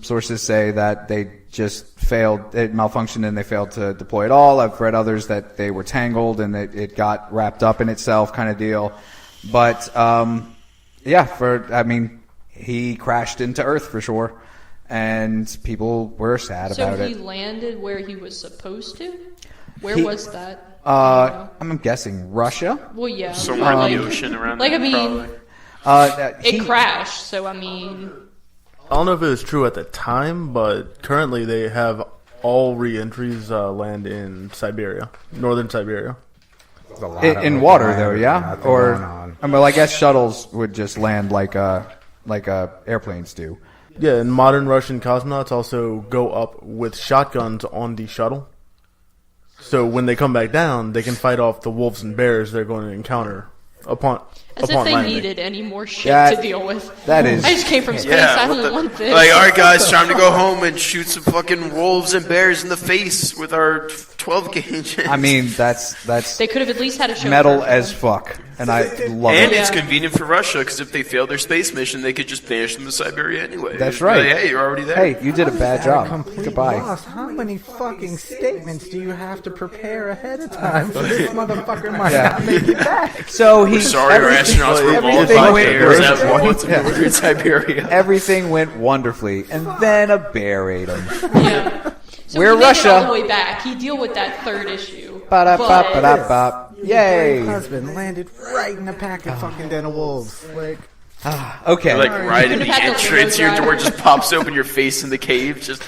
sources say that they just failed, it malfunctioned and they failed to deploy it all. I've read others that they were tangled and it got wrapped up in itself, kind of deal. But he crashed into Earth for sure, and people were sad about it. So he landed where he was supposed to? Where was that? I'm guessing Russia. Well, yeah. Somewhere in the ocean around there, probably. It crashed, so I mean... I don't know if it was true at the time, but currently they have all re-entries land in Siberia, northern Siberia. In water, though, yeah? Or, I guess shuttles would just land like airplanes do. Yeah, and modern Russian cosmonauts also go up with shotguns on the shuttle. So when they come back down, they can fight off the wolves and bears they're going to encounter upon As if they landing. needed any more shit to deal with. That is... I just came from space, I only want this. Like, alright guys, time to go home and shoot some fucking wolves and bears in the face with our 12 gauge. I mean, that's... They could have at least had a show. Metal as fuck. And I love it. And it's convenient for Russia, because if they fail their space mission, they could just banish them to Siberia anyway. That's right. Like, hey, you're already there. Hey, you did a bad job. Goodbye. Loss. How many fucking statements do you have to prepare ahead of time for this motherfucker might not make it back? So he... Sorry, our astronauts were mauled by bears at once in Siberia. Everything went wonderfully, and then a bear ate him. Yeah. So We're he made Russia. it all the way back. He deal with that third issue. Ba-da-ba-ba-da-ba. Yay! Your husband landed right in a pack of fucking den of wolves. Like, okay. Like right in the Could've had the entrance, your window door drive. just pops open, your face in the cave. Just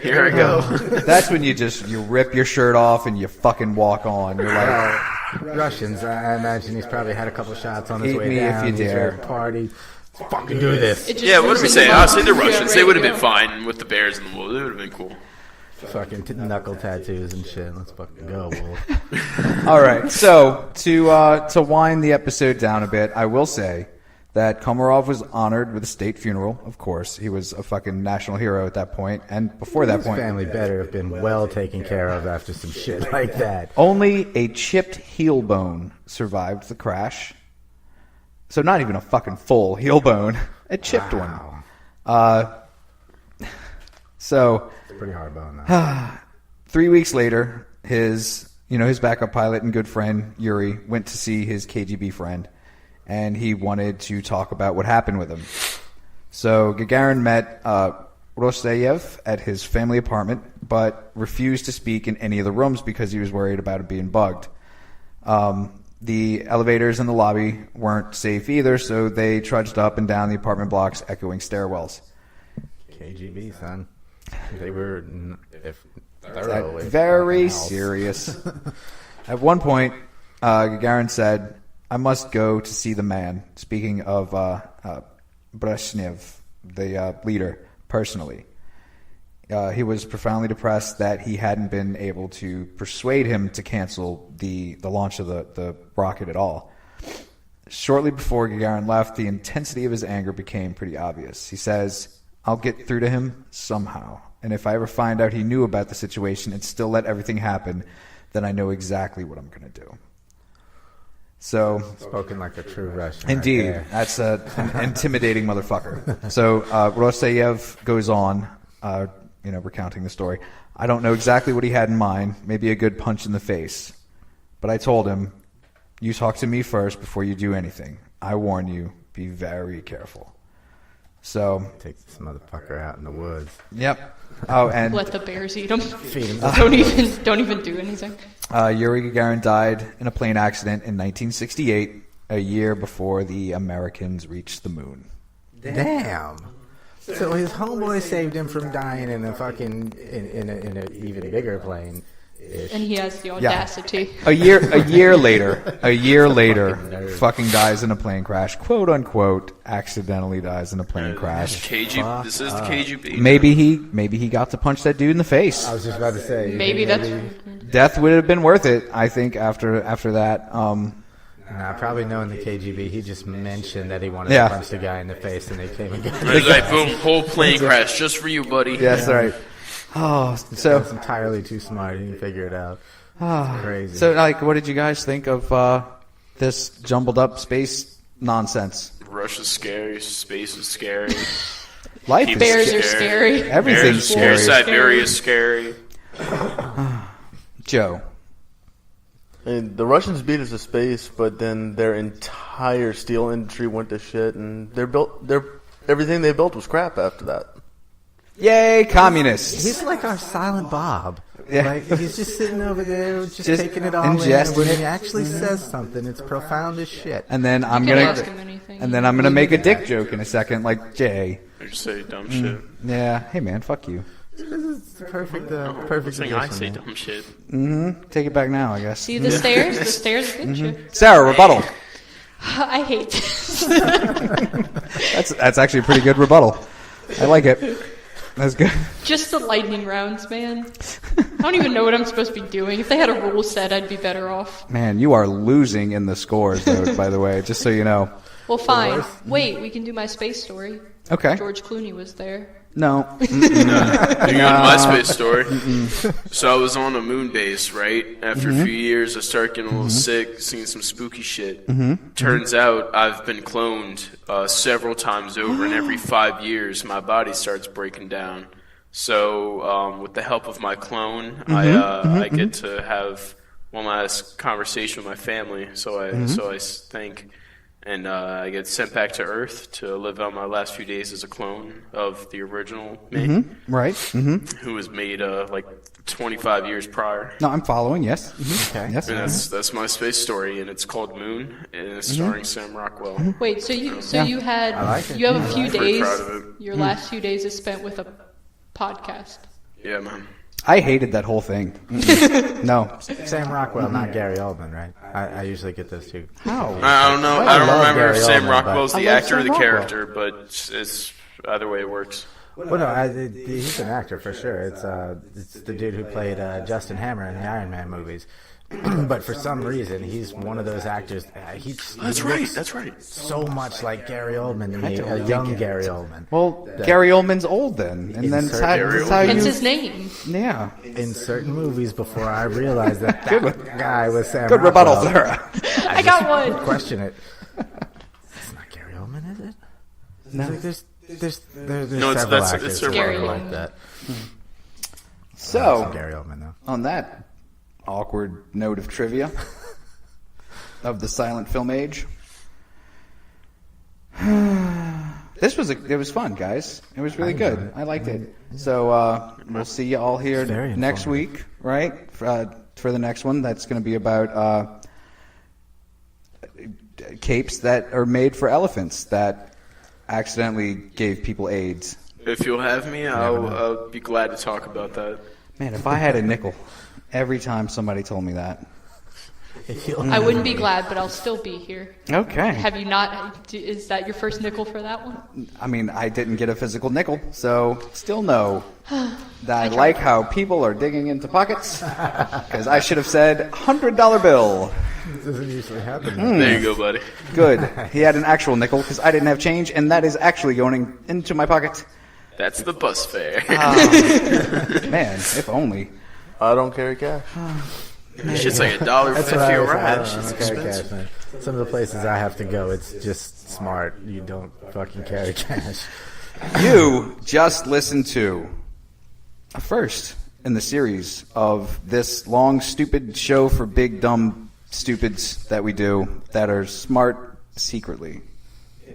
here I go. That's when you rip your shirt off and you fucking walk on. You're like, Russians, I imagine he's probably had a couple shots on his Eat way me down. if you He's dare. ready to party. Let's fucking do this. It just Yeah, what goes did we in say? the Honestly, the box. Russians, Yeah, they would have right, been fine with the bears and the wolves. It would have been cool. Fucking knuckle tattoos and shit. Let's fucking go, wolf. all right. So to wind the episode down a bit, I will say that Komarov was honored with a state funeral. Of course, he was a fucking national hero at that point, and before that His point, family better have been well taken care of after some shit like that. only a chipped heel bone survived the crash. So not even a fucking full heel bone. A chipped one. So it's a pretty hard bone, though. 3 weeks later, his backup pilot and good friend Yuri went to see his KGB friend, and he wanted to talk about what happened with him. So Gagarin met Rosteyev at his family apartment, but refused to speak in any of the rooms because he was worried about it being bugged. The elevators in the lobby weren't safe either, so they trudged up and down the apartment blocks, echoing stairwells. KGB, son. They were very serious. At one point, Gagarin said, "I must go to see the man," speaking of Brezhnev, the leader, personally. He was profoundly depressed that he hadn't been able to persuade him to cancel the launch of the rocket at all. Shortly before Gagarin left, the intensity of his anger became pretty obvious. He says, "I'll get through to him somehow. And if I ever find out he knew about the situation and still let everything happen, then I know exactly what I'm going to do." So, spoken like a true Russian. Indeed. Right, that's an intimidating motherfucker. So Rosteyev goes on, recounting the story. "I don't know exactly what he had in mind, maybe a good punch in the face. But I told him, you talk to me first before you do anything. I warn you, be very careful." So take this motherfucker out in the woods. Yep. Oh, and let the bears eat him. Feed him. Don't even do anything. Yuri Gagarin died in a plane accident in 1968, a year before the Americans reached the moon. Damn. So his homeboy saved him from dying in a fucking in an even bigger plane. And he has the audacity. Yeah. A year later, fucking dies in a plane crash, quote unquote, accidentally dies in a plane crash. This is the KGB. Maybe he got to punch that dude in the face. I was just about to say. Maybe that's death would have been worth it. I think after that. Probably knowing the KGB, he just mentioned that he wanted to punch the guy in the face, and they came and got him. It's like, boom, whole plane crash just for you, buddy. Yes, right. Oh, so it's entirely too smart. He didn't figure it out. It's crazy. So, what did you guys think of this jumbled up space nonsense? Russia's scary. Space is scary. Life is Bears are scary. Everything's scary. Siberia's scary. Joe. And the Russians beat us to space, but then their entire steel industry went to shit, and everything they built was crap after that. Yay, communists! He's like our Silent Bob. Yeah. Like, he's just sitting over there, just taking it all in. When he actually says something, it's profound as shit. And then I'm gonna make a dick joke in a second, like Jay. Or just say dumb shit. Yeah. Hey man, fuck you. This is perfect. I say dumb shit. Mm-hmm. Take it back now, I guess. See the stairs? The stairs are good shit. Sarah, rebuttal. I hate this. That's actually a pretty good rebuttal. I like it. That's good. Just the lightning rounds, man. I don't even know what I'm supposed to be doing. If they had a rule set, I'd be better off. Man, you are losing in the scores, though, by the way, just so you know. Well, fine. Wait, we can do my space story. Okay. George Clooney was there. No. You got my space story. So I was on a moon base, right? After a few years, I started getting a little sick, seeing some spooky shit. Turns out I've been cloned several times over, and every 5 years, my body starts breaking down. So with the help of my clone, I get to have one last conversation with my family. So I think. And I get sent back to Earth to live out my last few days as a clone of the original me. Right. Who was made like 25 years prior. No, I'm following, yes. Okay. Yes. And that's my space story, and it's called Moon, and it's starring Sam Rockwell. Wait, so you have a few days. Proud of it. Your last few days is spent with a podcast. Yeah, man. I hated that whole thing. No. Sam Rockwell, not Gary Oldman, right? I usually get those two. How? I don't know. I don't remember if Sam Rockwell's the love actor or Sam the Rockwell. character, but it's either way it works. Well, no, he's an actor for sure. It's the dude who played Justin Hammer in the Iron Man movies. But for some reason, he's one of those actors. That's right. So much like Gary Oldman to me, a young Gary Oldman. Well, Gary Oldman's old then, and then that's how you. Hence his name. Yeah. In certain movies, before I realized that guy was Sam Good Rockwell, rebuttal, Sarah. I got one. Question it. No. There's no, several it's actors Gary like that. So, Gary Oldman, though. on that awkward note of trivia of the silent film age, it was fun, guys. It was really good. I liked it. So we'll see you all here next week, right? For the next one, that's going to be about capes that are made for elephants that accidentally gave people AIDS. If you'll have me, I'll be glad to talk about that. Man, if I had a nickel every time somebody told me that. I wouldn't be glad, but I'll still be here. Okay. Have you not? Is that your first nickel for that one? I mean, I didn't get a physical nickel, so still know that I like how people are digging into pockets, because I should have said $100 bill. It doesn't usually happen. There you go, buddy. Good. He had an actual nickel, because I didn't have change, and that is actually going into my pocket. That's the bus fare. Man, if only. I don't carry cash. Shit's like $1.50 a ride. Some of the places I have to go, it's just smart. You don't fucking carry cash. You just listened to a first in the series of this long, stupid show for big, dumb stupids that we do that are smart secretly.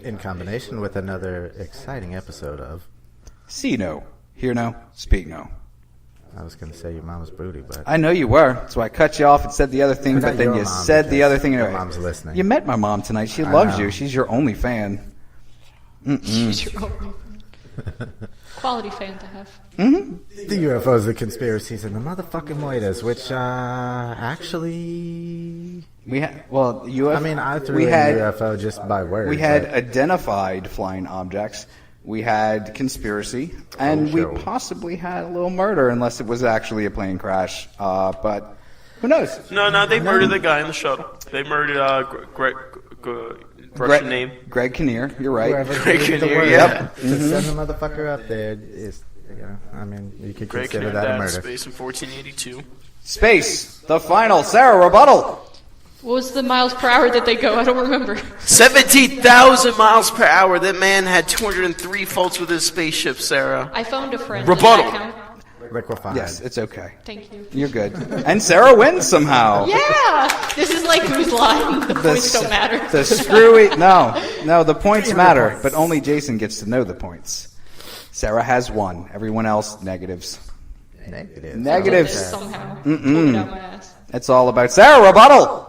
In combination with another exciting episode of See no, hear no, speak no. I was going to say your mom was broody, but I know you were, so I cut you off and said the other thing, but then you said the other thing anyway. Your mom's listening. You met my mom tonight. She loves you. She's your only fan. She's your only fan. Quality fan to have. Mm-hmm. The UFOs, the conspiracies, and the motherfucking moitas, which actually we had. Well, UFO. I mean, I threw in UFO just by word. We had identified flying objects. We had conspiracy, and we possibly had a little murder, unless it was actually a plane crash. But who knows? No, they murdered the guy in the shuttle. They murdered Russian name. Greg Kinnear. You're right. Greg Kinnear. Yep. To send the motherfucker up there is, I mean, you could Greg consider Kinnear that a died in murder. space in 1482. Space. The final. Sarah, rebuttal. What was the miles per hour that they go? I don't remember. 17,000 miles per hour. That man had 203 faults with his spaceship, Sarah. I phoned a friend. Rebuttal. Does that count? Liquefied. Yes, it's okay. Thank you. You're good. And Sarah wins somehow. Yeah! This is like who's lying. The points don't matter. The screwy... No, the points matter, but only Jason gets to know the points. Sarah has one. Everyone else, negatives. Negatives. Somehow. Pulled it out my ass. It's all about Sarah, rebuttal!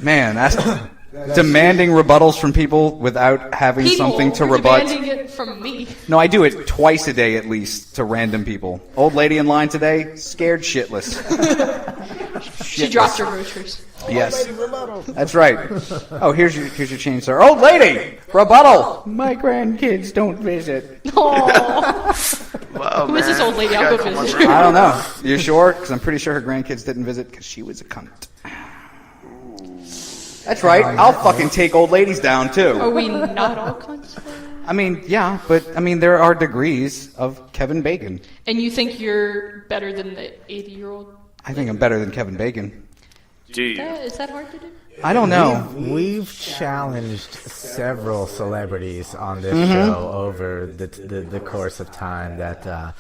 Man, that's demanding rebuttals from people without having something to rebut. Demanding it from me. No, I do it twice a day at least to random people. Old lady in line today, scared shitless. She dropped her groceries. Yes, that's right. Oh, here's your change, sir. Old lady, rebuttal. My grandkids don't visit. Wow, who is this old lady? I'll go visit her. I don't know. You sure? Because I'm pretty sure her grandkids didn't visit because she was a cunt. That's right. I'll fucking take old ladies down too. Are we not all cunts? I mean, yeah, but I mean, there are degrees of Kevin Bacon. And you think you're better than the 80-year-old? I think I'm better than Kevin Bacon. Do you? Is that hard to do? I don't know. We've challenged several celebrities on this show over the course of time that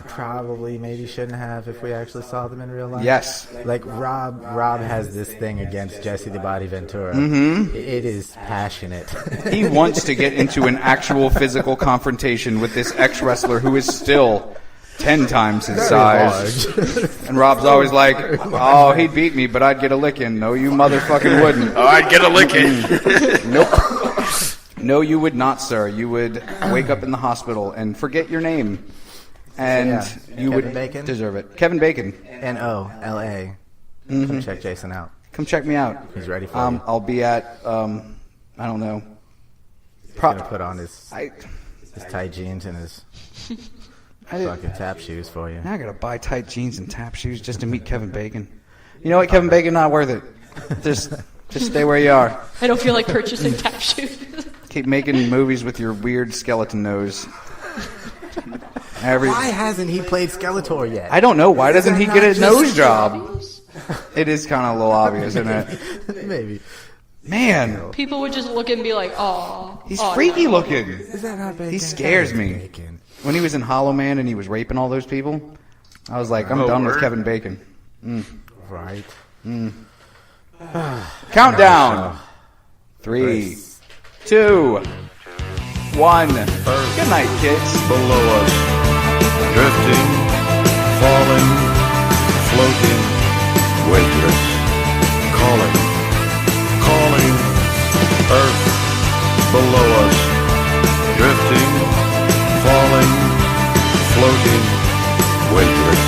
probably maybe shouldn't have if we actually saw them in real life. Yes. Like Rob has this thing against Jesse the Body Ventura. It is passionate. He wants to get into an actual physical confrontation with this ex-wrestler who is still 10 times his size. And Rob's always like, oh, he'd beat me, but I'd get a licking. No, you motherfucking wouldn't. Oh, I'd get a licking. Nope. No, you would not, sir. You would wake up in the hospital and forget your name. And you Kevin would Bacon? deserve it. Kevin Bacon. N-O-L-A. Come check Jason out. Come check me out. He's ready for you. I'll be at, I don't know. He's going to put on his tight jeans and his... fucking tap shoes for you. Now I gotta buy tight jeans and tap shoes just to meet Kevin Bacon. You know what, Kevin Bacon, not worth it. Just stay where you are. I don't feel like purchasing tap shoes. Keep making movies with your weird skeleton nose. Why hasn't he played Skeletor yet? I don't know. Why doesn't he get a nose job? It is kind of a little obvious, isn't it? Maybe. Man. People would just look and be like, "Oh, he's freaky looking." Is that not bacon? He scares me. Bacon. When he was in Hollow Man and he was raping all those people, I was like, I'm done with Kevin Bacon. Right. Countdown. 3, 2, 1. Good night, kids. Below us, drifting, falling, floating, weightless, calling, calling, earth, below us, drifting, falling, floating, weightless.